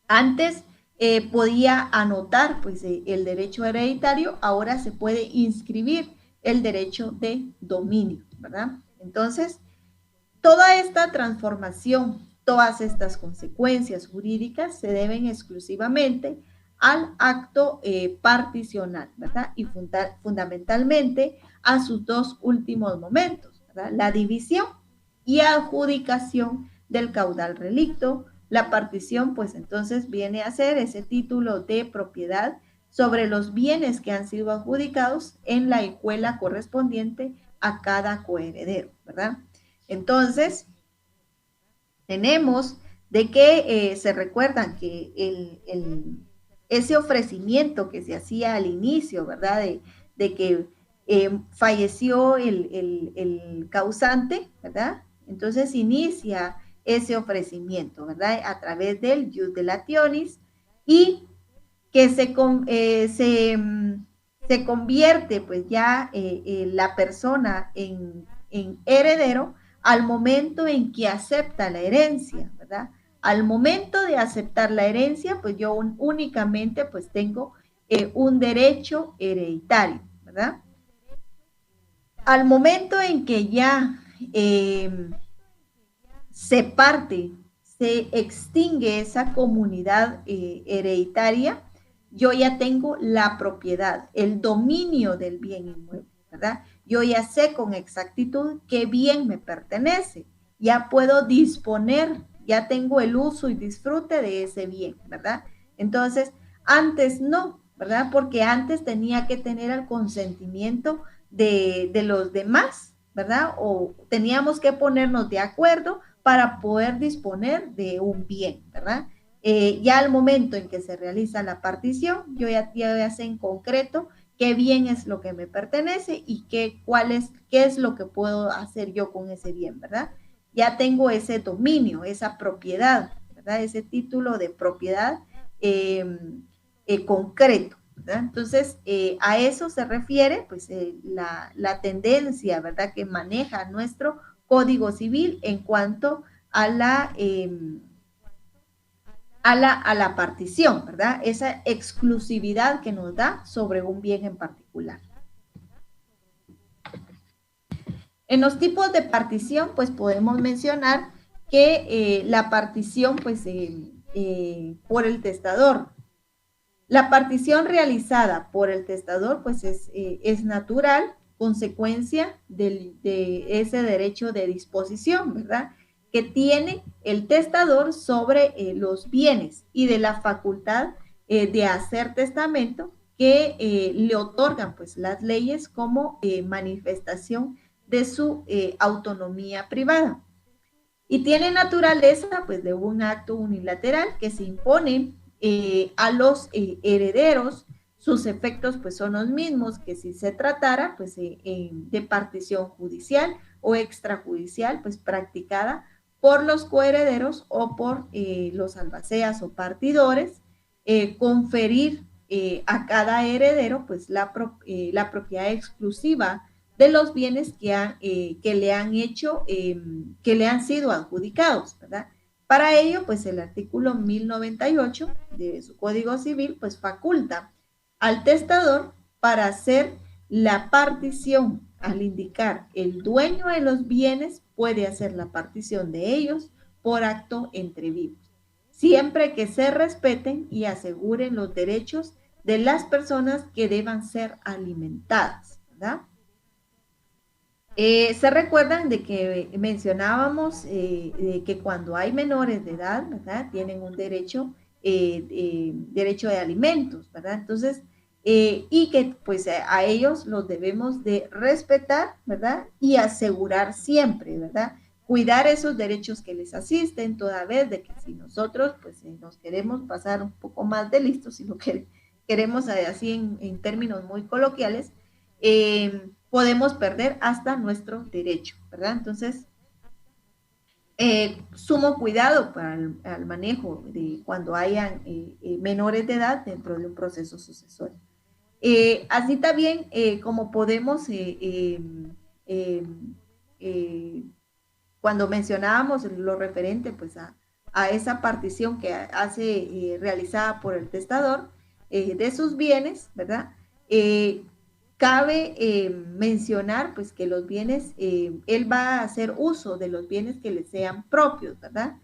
antes podía anotar pues el derecho hereditario, ahora se puede inscribir el derecho de dominio, ¿verdad? Entonces, toda esta transformación, todas estas consecuencias jurídicas se deben exclusivamente al acto particional, ¿verdad? Y fundamentalmente a sus dos últimos momentos, ¿verdad? La división y adjudicación del caudal relicto. La partición, pues entonces viene a ser ese título de propiedad sobre los bienes que han sido adjudicados en la hijuela correspondiente a cada coheredero, ¿verdad? Entonces, tenemos de que se recuerdan que ese ofrecimiento que se hacía al inicio, ¿verdad? De que falleció el causante, ¿verdad? Entonces inicia ese ofrecimiento, ¿verdad? A través del jus de lationis y que se convierte pues ya la persona en heredero al momento en que acepta la herencia, ¿verdad? Al momento de aceptar la herencia, pues yo únicamente pues tengo un derecho hereditario, ¿verdad? Al momento en que ya se parte, se extingue esa comunidad hereditaria, yo ya tengo la propiedad, el dominio del bien inmueble, ¿verdad? Yo ya sé con exactitud qué bien me pertenece, ya puedo disponer, ya tengo el uso y disfrute de ese bien, ¿verdad? Entonces, antes no, ¿verdad? Porque antes tenía que tener el consentimiento de los demás, ¿verdad? O teníamos que ponernos de acuerdo para poder disponer de un bien, ¿verdad? Ya al momento en que se realiza la partición, yo ya sé en concreto qué bien es lo que me pertenece y qué es lo que puedo hacer yo con ese bien, ¿verdad? Ya tengo ese dominio, esa propiedad, ¿verdad? Ese título de propiedad concreto, ¿verdad? Entonces, a eso se refiere pues, la tendencia, ¿verdad?, que maneja nuestro Código Civil en cuanto a la partición, ¿verdad? Esa exclusividad que nos da sobre un bien en particular. En los tipos de partición, pues podemos mencionar que la partición, pues, por el testador. La partición realizada por el testador, pues, es natural, consecuencia de ese derecho de disposición, ¿verdad?, que tiene el testador sobre los bienes y de la facultad de hacer testamento que le otorgan pues las leyes como manifestación de su autonomía privada. Y tiene naturaleza pues de un acto unilateral que se impone a los herederos. Sus efectos pues son los mismos que si se tratara pues de partición judicial o extrajudicial pues practicada por los coherederos o por los albaceas o partidores, conferir a cada heredero pues la propiedad exclusiva de los bienes que le han hecho, que le han sido adjudicados, ¿verdad? Para ello, pues el artículo 1098 de su Código Civil, pues faculta al testador para hacer la partición. Al indicar el dueño de los bienes, puede hacer la partición de ellos por acto entre vivos, siempre que se respeten y aseguren los derechos de las personas que deban ser alimentadas, ¿verdad? Se recuerdan de que mencionábamos de que cuando hay menores de edad, ¿verdad?, tienen un derecho de alimentos, ¿verdad? Entonces, y que pues a ellos los debemos de respetar, ¿verdad? Y asegurar siempre, ¿verdad? Cuidar esos derechos que les asisten, toda vez de que si nosotros pues nos queremos pasar un poco más de listos, si lo que queremos así en términos muy coloquiales, podemos perder hasta nuestro derecho, ¿verdad? Entonces, sumo cuidado para el manejo de cuando hayan menores de edad dentro de un proceso sucesorio. Así también como podemos, cuando mencionábamos lo referente pues a esa partición que hace realizada por el testador de sus bienes, ¿verdad? Cabe mencionar pues que los bienes, él va a hacer uso de los bienes que le sean propios, ¿verdad?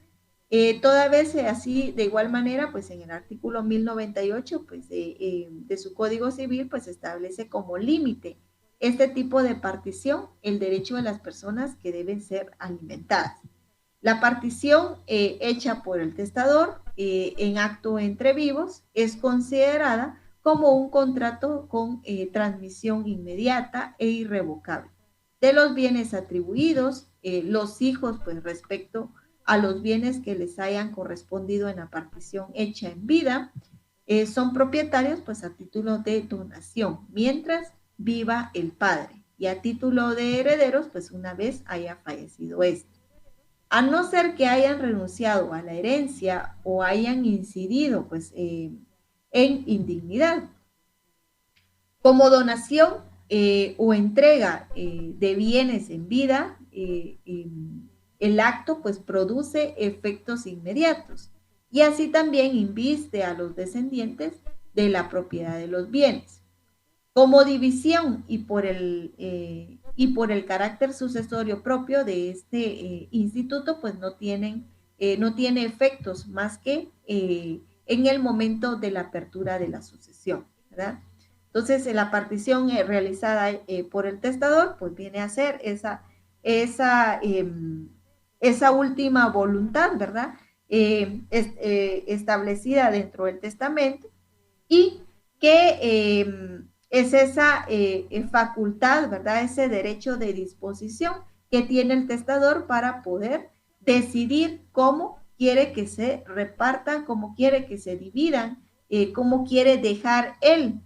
Toda vez así, de igual manera, pues en el artículo 1098 pues, de su Código Civil, pues establece como límite este tipo de partición el derecho de las personas que deben ser alimentadas. La partición hecha por el testador en acto entre vivos es considerada como un contrato con transmisión inmediata e irrevocable de los bienes atribuidos, los hijos pues respecto a los bienes que les hayan correspondido en la partición hecha en vida, son propietarios pues a título de donación, mientras viva el padre y a título de herederos, pues una vez haya fallecido este. A no ser que hayan renunciado a la herencia o hayan incidido pues en indignidad. Como donación o entrega de bienes en vida, el acto pues produce efectos inmediatos y así también inviste a los descendientes de la propiedad de los bienes. Como división y por el carácter sucesorio propio de este instituto, pues no tiene efectos más que en el momento de la apertura de la sucesión, ¿verdad? Entonces, la partición realizada por el testador, pues viene a ser esa última voluntad, ¿verdad? Establecida dentro del testamento y que es esa facultad, ¿verdad? Ese derecho de disposición que tiene el testador para poder decidir cómo quiere que se repartan, cómo quiere que se dividan, cómo quiere dejar él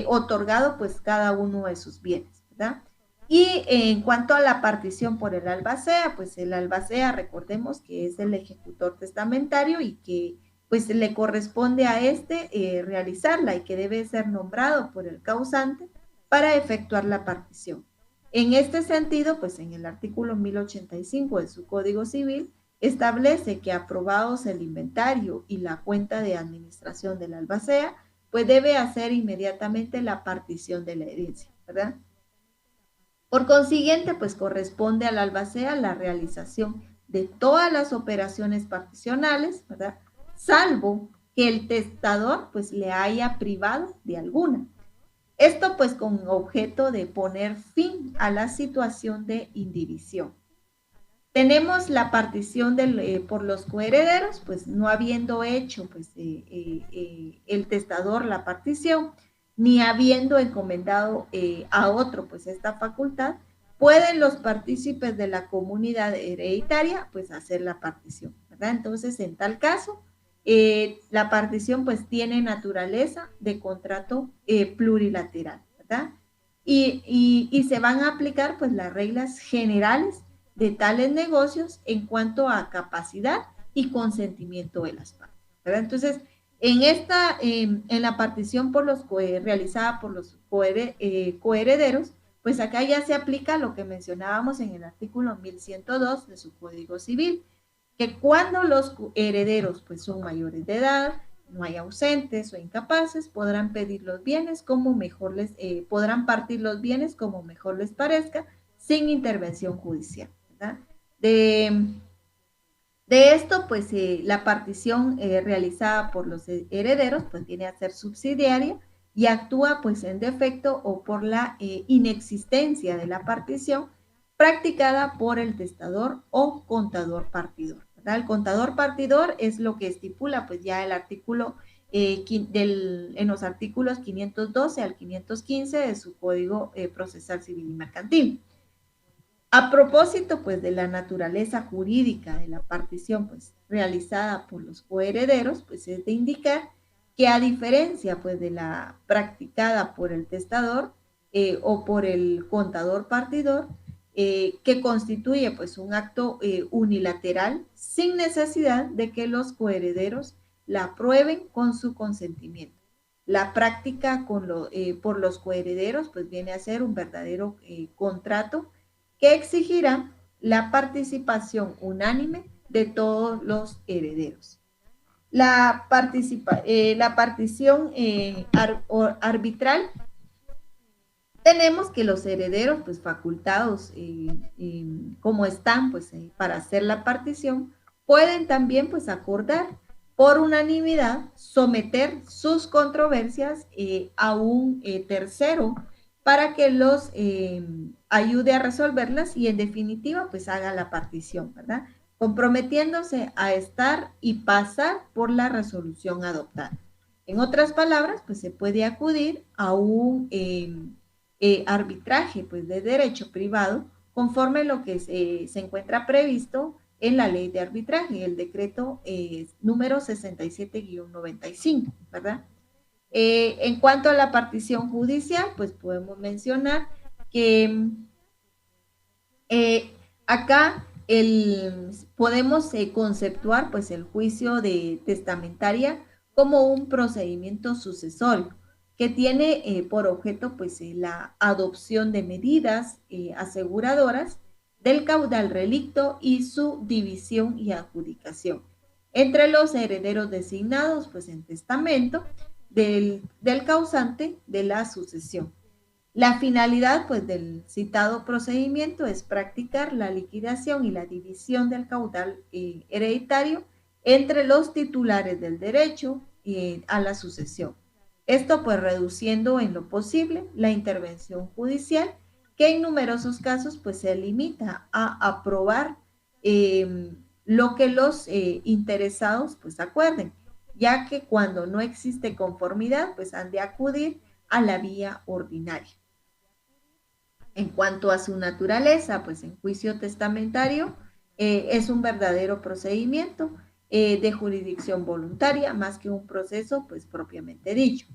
otorgado pues cada uno de sus bienes, ¿verdad? Y en cuanto a la partición por el albacea, pues el albacea, recordemos que es el ejecutor testamentario y que pues le corresponde a este realizarla y que debe ser nombrado por el causante para efectuar la partición. En este sentido, pues en el artículo 1085 de su Código Civil, establece que aprobados el inventario y la cuenta de administración del albacea, pues debe hacer inmediatamente la partición de la herencia, ¿verdad? Por consiguiente, pues corresponde al albacea la realización de todas las operaciones particionales, ¿verdad? Salvo que el testador pues le haya privado de alguna. Esto pues con objeto de poner fin a la situación de indivisión. Tenemos la partición por los coherederos, pues no habiendo hecho pues, el testador la partición, ni habiendo encomendado a otro pues esta facultad, pueden los partícipes de la comunidad hereditaria pues hacer la partición, ¿verdad? Entonces, en tal caso, la partición pues tiene naturaleza de contrato plurilateral, ¿verdad? Y se van a aplicar pues las reglas generales de tales negocios en cuanto a capacidad y consentimiento de las partes, ¿verdad? Entonces, en la partición realizada por los coherederos, pues acá ya se aplica lo que mencionábamos en el artículo 1102 de su Código Civil, que cuando los herederos pues son mayores de edad, no hay ausentes o incapaces, podrán pedir los bienes como mejor podrán partir los bienes como mejor les parezca, sin intervención judicial, ¿verdad? De esto, pues la partición realizada por los herederos, pues viene a ser subsidiaria y actúa pues en defecto o por la inexistencia de la partición practicada por el testador o contador partidor, ¿verdad? El contador partidor es lo que estipula pues ya el artículo en los artículos 512 al 515 de su Código Procesal Civil y Mercantil. A propósito, pues, de la naturaleza jurídica de la partición, pues, realizada por los coherederos, pues, es de indicar que a diferencia, pues, de la practicada por el testador o por el contador partidor, que constituye, pues, un acto unilateral sin necesidad de que los coherederos la aprueben con su consentimiento. La práctica por los coherederos, pues, viene a ser un verdadero contrato que exigirá la participación unánime de todos los herederos. La partición arbitral, tenemos que los herederos, pues facultados como están, pues para hacer la partición, pueden también, pues acordar por unanimidad someter sus controversias a un tercero para que los ayude a resolverlas y en definitiva pues haga la partición, ¿verdad? Comprometiéndose a estar y pasar por la resolución adoptada. En otras palabras, pues se puede acudir a un arbitraje pues de derecho privado conforme lo que se encuentra previsto en la ley de arbitraje, el decreto número 67-95, ¿verdad? En cuanto a la partición judicial, pues podemos mencionar que acá podemos conceptuar pues el juicio de testamentaria como un procedimiento sucesorio que tiene por objeto pues la adopción de medidas aseguradoras del caudal relicto y su división y adjudicación entre los herederos designados pues en testamento del causante de la sucesión. La finalidad pues, del citado procedimiento es practicar la liquidación y la división del caudal hereditario entre los titulares del derecho a la sucesión. Esto pues reduciendo en lo posible la intervención judicial que en numerosos casos pues se limita a aprobar lo que los interesados pues acuerden, ya que cuando no existe conformidad pues han de acudir a la vía ordinaria. En cuanto a su naturaleza, pues en juicio testamentario es un verdadero procedimiento de jurisdicción voluntaria más que un proceso pues propiamente dicho.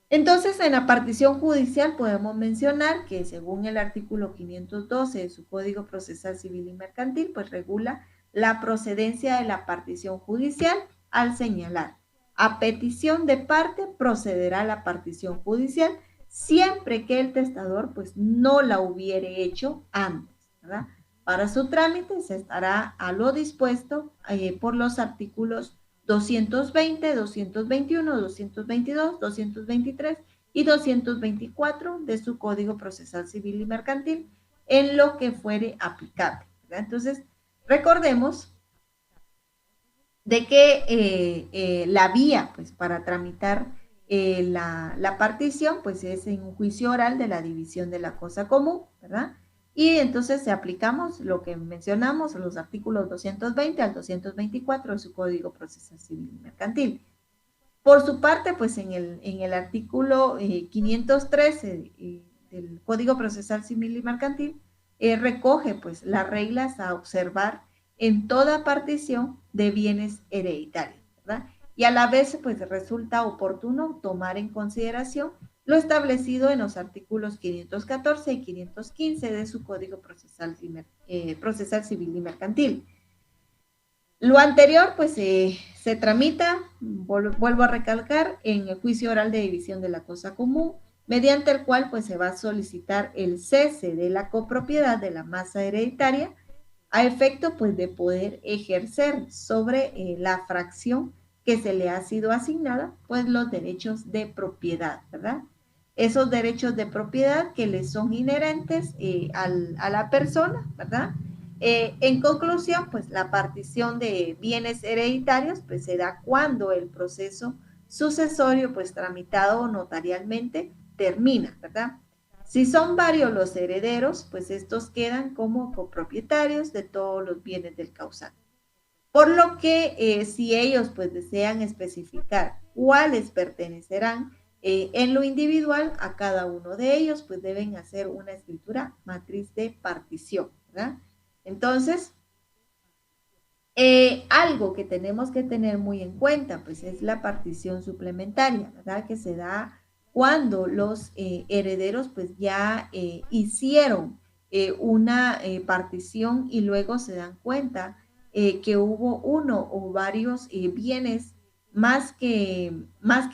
Entonces, en la partición judicial podemos mencionar que según el artículo 512 de su Código Procesal Civil y Mercantil, pues regula la procedencia de la partición judicial al señalar, a petición de parte procederá la partición judicial siempre que el testador pues no la hubiere hecho antes, ¿verdad? Para su trámite se estará a lo dispuesto por los artículos 220, 221, 222, 223 y 224 de su Código Procesal Civil y Mercantil en lo que fuere aplicable, ¿verdad? Entonces, recordemos de que la vía pues, para tramitar la partición pues es en un juicio oral de la división de la cosa común, ¿verdad? Y entonces aplicamos lo que mencionamos, los artículos 220 al 224 de su Código Procesal Civil y Mercantil. Por su parte, pues en el artículo 513 del Código Procesal Civil y Mercantil recoge pues las reglas a observar en toda partición de bienes hereditarios, ¿verdad? Y a la vez pues resulta oportuno tomar en consideración lo establecido en los artículos 514 y 515 de su Código Procesal Civil y Mercantil. Lo anterior, pues, se tramita, vuelvo a recalcar, en el juicio oral de división de la cosa común, mediante el cual, pues, se va a solicitar el cese de la copropiedad de la masa hereditaria a efecto, pues, de poder ejercer sobre la fracción que se le ha sido asignada, pues, los derechos de propiedad, ¿verdad? Esos derechos de propiedad que le son inherentes a la persona, ¿verdad? En conclusión, pues la partición de bienes hereditarios pues se da cuando el proceso sucesorio pues tramitado notarialmente termina, ¿verdad? Si son varios los herederos, pues estos quedan como copropietarios de todos los bienes del causante. Por lo que si ellos pues desean especificar cuáles pertenecerán en lo individual a cada uno de ellos, pues deben hacer una escritura matriz de partición, ¿verdad? Entonces, algo que tenemos que tener muy en cuenta, pues es la partición suplementaria, ¿verdad? Que se da cuando los herederos pues ya hicieron una partición y luego se dan cuenta que hubo uno o varios bienes más que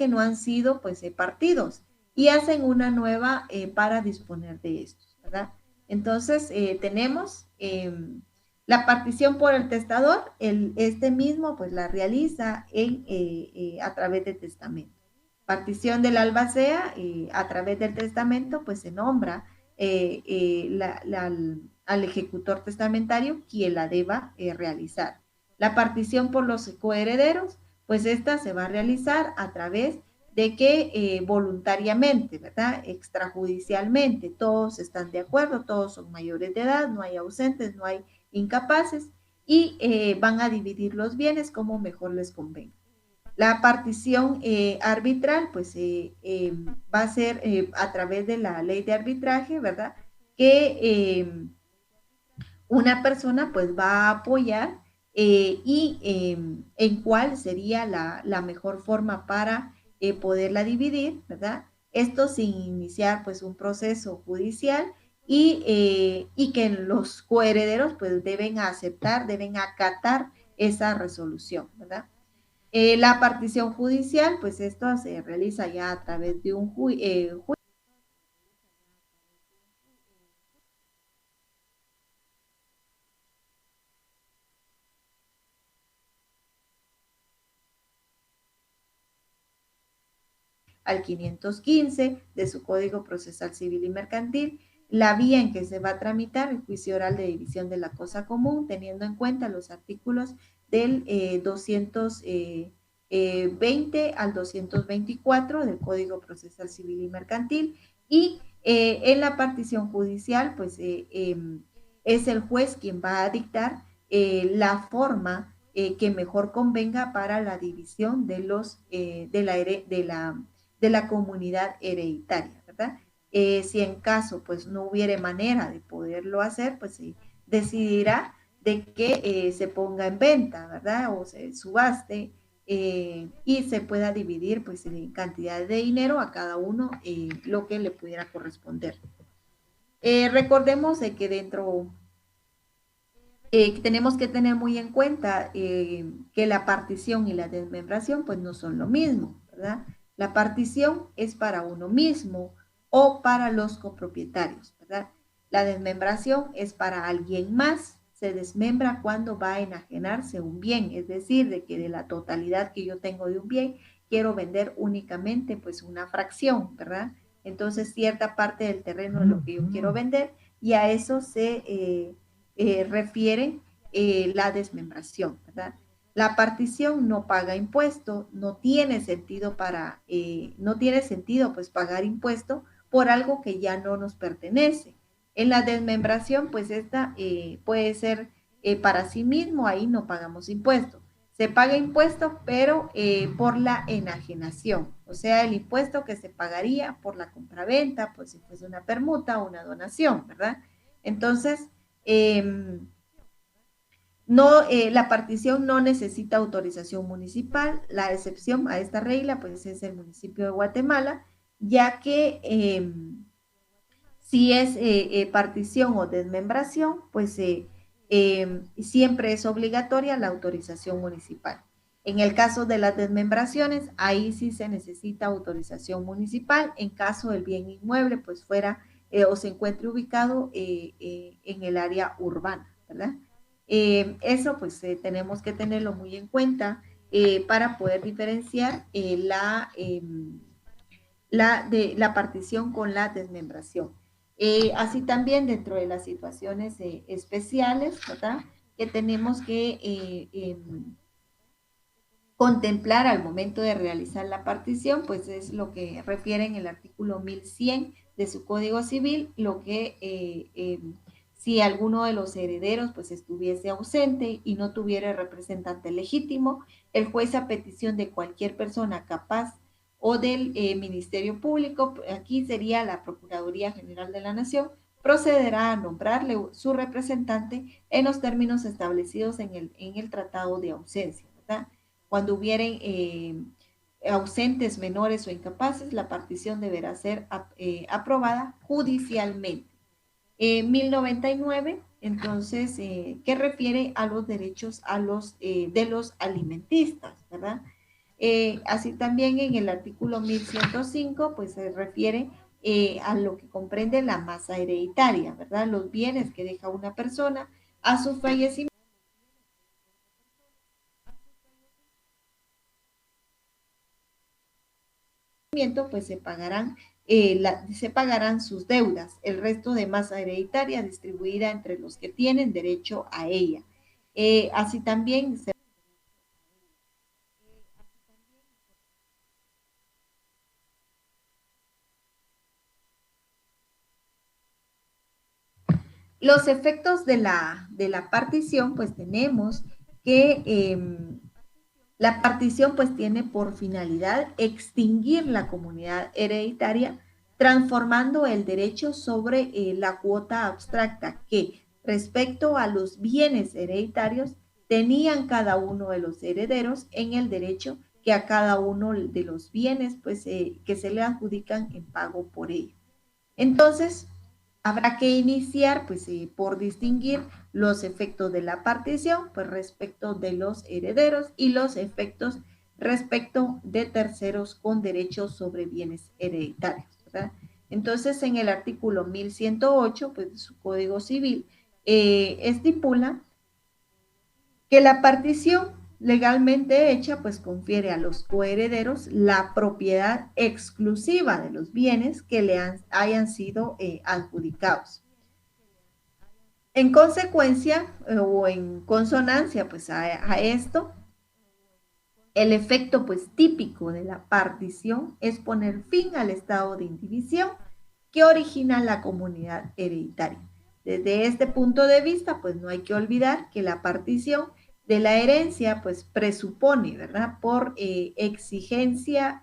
no han sido pues partidos y hacen una nueva para disponer de estos, ¿verdad? Entonces, tenemos la partición por el testador, este mismo pues la realiza a través de testamento. Partición del albacea, a través del testamento, pues se nombra al ejecutor testamentario quien la deba realizar. La partición por los coherederos, pues esta se va a realizar a través de que voluntariamente, ¿verdad? Extrajudicialmente, todos están de acuerdo, todos son mayores de edad, no hay ausentes, no hay incapaces y van a dividir los bienes como mejor les convenga. La partición arbitral, pues va a ser a través de la ley de arbitraje, ¿verdad? Que una persona pues va a apoyar y en cuál sería la mejor forma para poderla dividir, ¿verdad? Esto sin iniciar pues un proceso judicial y que los coherederos pues deben aceptar, deben acatar esa resolución, ¿verdad? La partición judicial, pues esto se realiza ya a través de un juicio al 515 de su Código Procesal Civil y Mercantil, la vía en que se va a tramitar el juicio oral de división de la cosa común, teniendo en cuenta los artículos del 220 al 224 del Código Procesal Civil y Mercantil, y en la partición judicial, pues es el juez quien va a dictar la forma que mejor convenga para la división de los de la comunidad hereditaria, ¿verdad? Si en caso pues no hubiere manera de poderlo hacer, pues se decidirá de que se ponga en venta, ¿verdad? O se subaste y se pueda dividir pues en cantidad de dinero a cada uno lo que le pudiera corresponder. Recordemos de que dentro tenemos que tener muy en cuenta que la partición y la desmembración pues no son lo mismo, ¿verdad? La partición es para uno mismo o para los copropietarios, ¿verdad? La desmembración es para alguien más, se desmembra cuando va a enajenarse un bien, es decir, de que de la totalidad que yo tengo de un bien, quiero vender únicamente pues una fracción, ¿verdad? Entonces cierta parte del terreno es lo que yo quiero vender y a eso se refiere la desmembración, ¿verdad? La partición no paga impuesto, no tiene sentido no tiene sentido pues pagar impuesto por algo que ya no nos pertenece. En la desmembración, pues esta puede ser para sí mismo, ahí no pagamos impuesto. Se paga impuesto, pero por la enajenación, o sea, el impuesto que se pagaría por la compraventa, pues si fuese una permuta o una donación, ¿verdad? Entonces, eh, no, la partición no necesita autorización municipal. La excepción a esta regla pues, es el municipio de Guatemala, ya que si es partición o desmembración, pues siempre es obligatoria la autorización municipal. En el caso de las desmembraciones, ahí sí se necesita autorización municipal en caso el bien inmueble pues fuera o se encuentre ubicado en el área urbana, ¿verdad? Eso pues tenemos que tenerlo muy en cuenta para poder diferenciar la partición con la desmembración. Así también dentro de las situaciones especiales, ¿verdad? Que tenemos que contemplar al momento de realizar la partición, pues es lo que refiere en el artículo 1100 de su Código Civil, lo que si alguno de los herederos pues estuviese ausente y no tuviera representante legítimo, el juez a petición de cualquier persona capaz o del Ministerio Público, aquí sería la Procuraduría General de la Nación, procederá a nombrarle su representante en los términos establecidos en el Tratado de Ausencia, ¿verdad? Cuando hubieren ausentes, menores o incapaces, la partición deberá ser aprobada judicialmente. 1099, entonces, que refiere a los derechos de los alimentistas, ¿verdad? Así también en el artículo 1105, pues se refiere a lo que comprende la masa hereditaria, ¿verdad? Los bienes que deja una persona a su fallecimiento pues se pagarán sus deudas, el resto de masa hereditaria distribuida entre los que tienen derecho a ella. Así también los efectos de la partición, pues tenemos que la partición pues tiene por finalidad extinguir la comunidad hereditaria, transformando el derecho sobre la cuota abstracta que respecto a los bienes hereditarios tenían cada uno de los herederos en el derecho que a cada uno de los bienes pues, que se le adjudican en pago por ello. Entonces, habrá que iniciar pues, por distinguir los efectos de la partición pues, respecto de los herederos y los efectos respecto de terceros con derechos sobre bienes hereditarios, ¿verdad? Entonces, en el artículo 1108 pues, de su Código Civil, estipula que la partición legalmente hecha pues confiere a los coherederos la propiedad exclusiva de los bienes que le hayan sido adjudicados. En consecuencia o en consonancia pues a esto, el efecto pues típico de la partición es poner fin al estado de indivisión que origina la comunidad hereditaria. Desde este punto de vista, pues no hay que olvidar que la partición de la herencia, pues presupone, ¿verdad? Por exigencia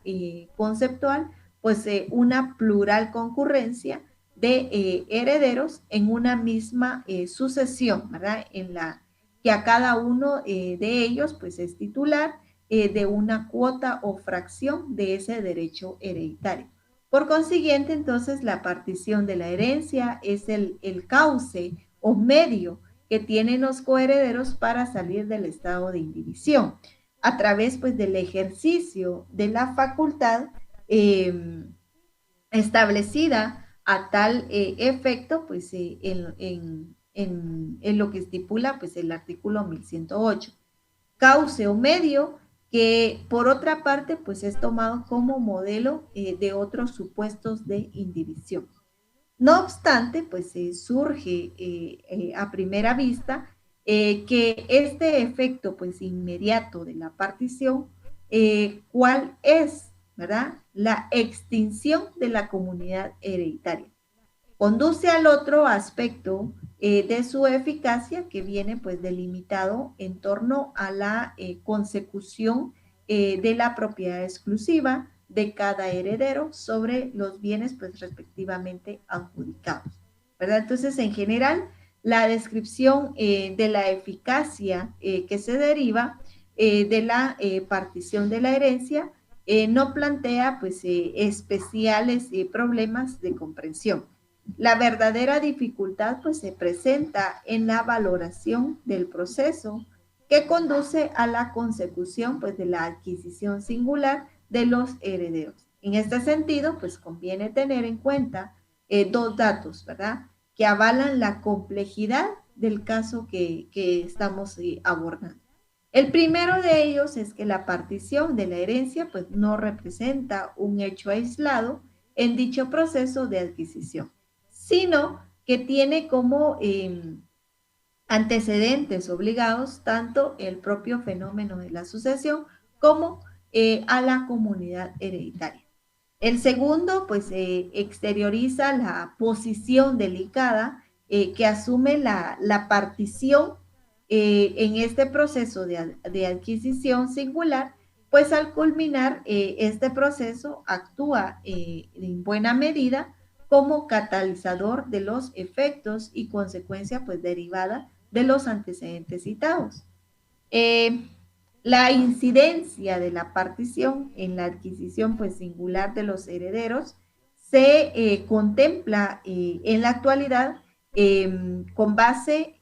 conceptual, pues una plural concurrencia de herederos en una misma sucesión, ¿verdad? En la que a cada uno de ellos, pues es titular de una cuota o fracción de ese derecho hereditario. Por consiguiente, entonces, la partición de la herencia es el cauce o medio que tienen los coherederos para salir del estado de indivisión, a través pues, del ejercicio de la facultad establecida a tal efecto pues, en lo que estipula pues, el artículo 1108. Cauce o medio que por otra parte pues es tomado como modelo de otros supuestos de indivisión. No obstante, pues surge a primera vista que este efecto pues inmediato de la partición, ¿cuál es? ¿Verdad? La extinción de la comunidad hereditaria. Conduce al otro aspecto de su eficacia que viene pues delimitado en torno a la consecución de la propiedad exclusiva de cada heredero sobre los bienes pues respectivamente adjudicados, ¿verdad? Entonces, en general, la descripción de la eficacia que se deriva de la partición de la herencia no plantea pues especiales problemas de comprensión. La verdadera dificultad pues se presenta en la valoración del proceso que conduce a la consecución pues de la adquisición singular de los herederos. En este sentido pues conviene tener en cuenta dos datos, ¿verdad? Que avalan la complejidad del caso que estamos abordando. El primero de ellos es que la partición de la herencia pues no representa un hecho aislado en dicho proceso de adquisición, sino que tiene como antecedentes obligados tanto el propio fenómeno de la sucesión como a la comunidad hereditaria. El segundo, pues, exterioriza la posición delicada que asume la partición en este proceso de adquisición singular, pues al culminar este proceso actúa en buena medida como catalizador de los efectos y consecuencia pues derivada de los antecedentes citados. Eh, la incidencia de la partición en la adquisición pues singular de los herederos se contempla en la actualidad con base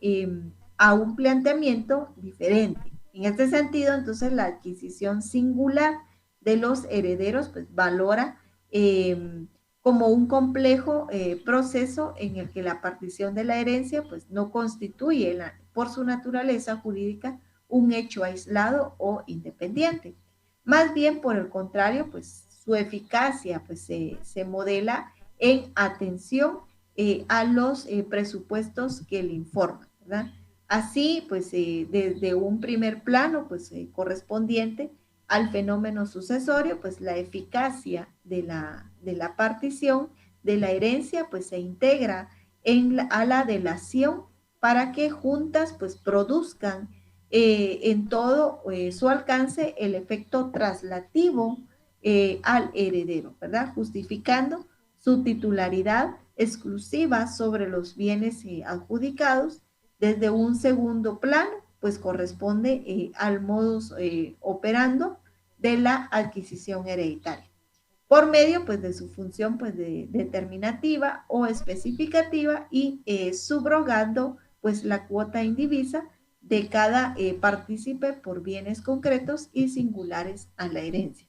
a un planteamiento diferente. En este sentido, entonces, la adquisición singular de los herederos pues valora como un complejo proceso en el que la partición de la herencia pues no constituye por su naturaleza jurídica un hecho aislado o independiente. Más bien, por el contrario, pues su eficacia pues, se modela en atención a los presupuestos que le informan, ¿verdad? Así, pues desde un primer plano pues correspondiente al fenómeno sucesorio, pues la eficacia de la partición de la herencia pues se integra a la delación para que juntas pues produzcan en todo su alcance el efecto traslativo al heredero, ¿verdad? Justificando su titularidad exclusiva sobre los bienes adjudicados. Desde un segundo plano, pues corresponde al modus operando de la adquisición hereditaria, por medio pues de su función pues determinativa o especificativa y subrogando pues la cuota indivisa de cada partícipe por bienes concretos y singulares a la herencia.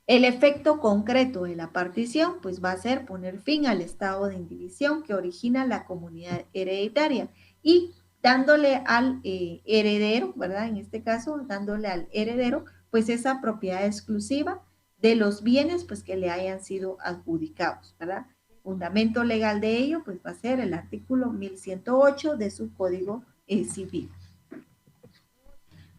El efecto concreto de la partición pues va a ser poner fin al estado de indivisión que origina la comunidad hereditaria y dándole al heredero, ¿verdad? En este caso, dándole al heredero pues esa propiedad exclusiva de los bienes pues que le hayan sido adjudicados, ¿verdad? Fundamento legal de ello pues va a ser el artículo 1108 de su Código Civil.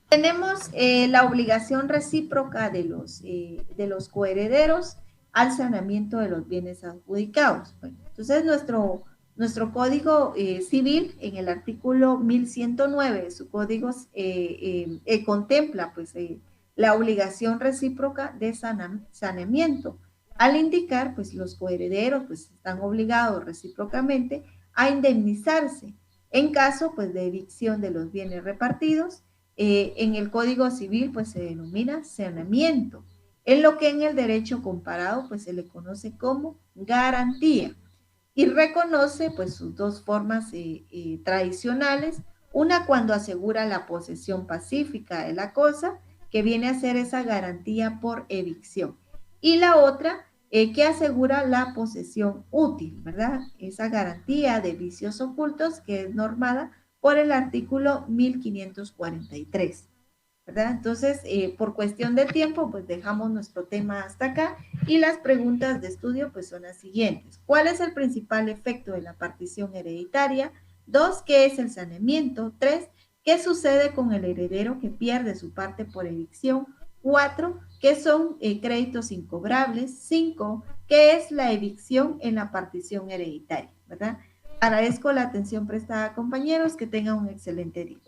Tenemos la obligación recíproca de los coherederos al saneamiento de los bienes adjudicados. Bueno, entonces, nuestro Código Civil, en el artículo 1109 de su Código, contempla pues, la obligación recíproca de saneamiento. Al indicar, pues los coherederos pues, están obligados recíprocamente a indemnizarse en caso pues, de evicción de los bienes repartidos. En el Código Civil pues se denomina saneamiento, en lo que en el derecho comparado pues se le conoce como garantía y reconoce pues sus dos formas tradicionales, una cuando asegura la posesión pacífica de la cosa, que viene a ser esa garantía por evicción, y la otra que asegura la posesión útil, ¿verdad? Esa garantía de vicios ocultos que es normada por el artículo 1543, ¿verdad? Entonces, por cuestión de tiempo, pues dejamos nuestro tema hasta acá y las preguntas de estudio pues son las siguientes. ¿Cuál es el principal efecto de la partición hereditaria? 2, ¿qué es el saneamiento? 3, ¿qué sucede con el heredero que pierde su parte por evicción? 4, ¿qué son créditos incobrables? 5, ¿qué es la evicción en la partición hereditaria? ¿Verdad? Agradezco la atención prestada, compañeros. Que tengan un excelente día.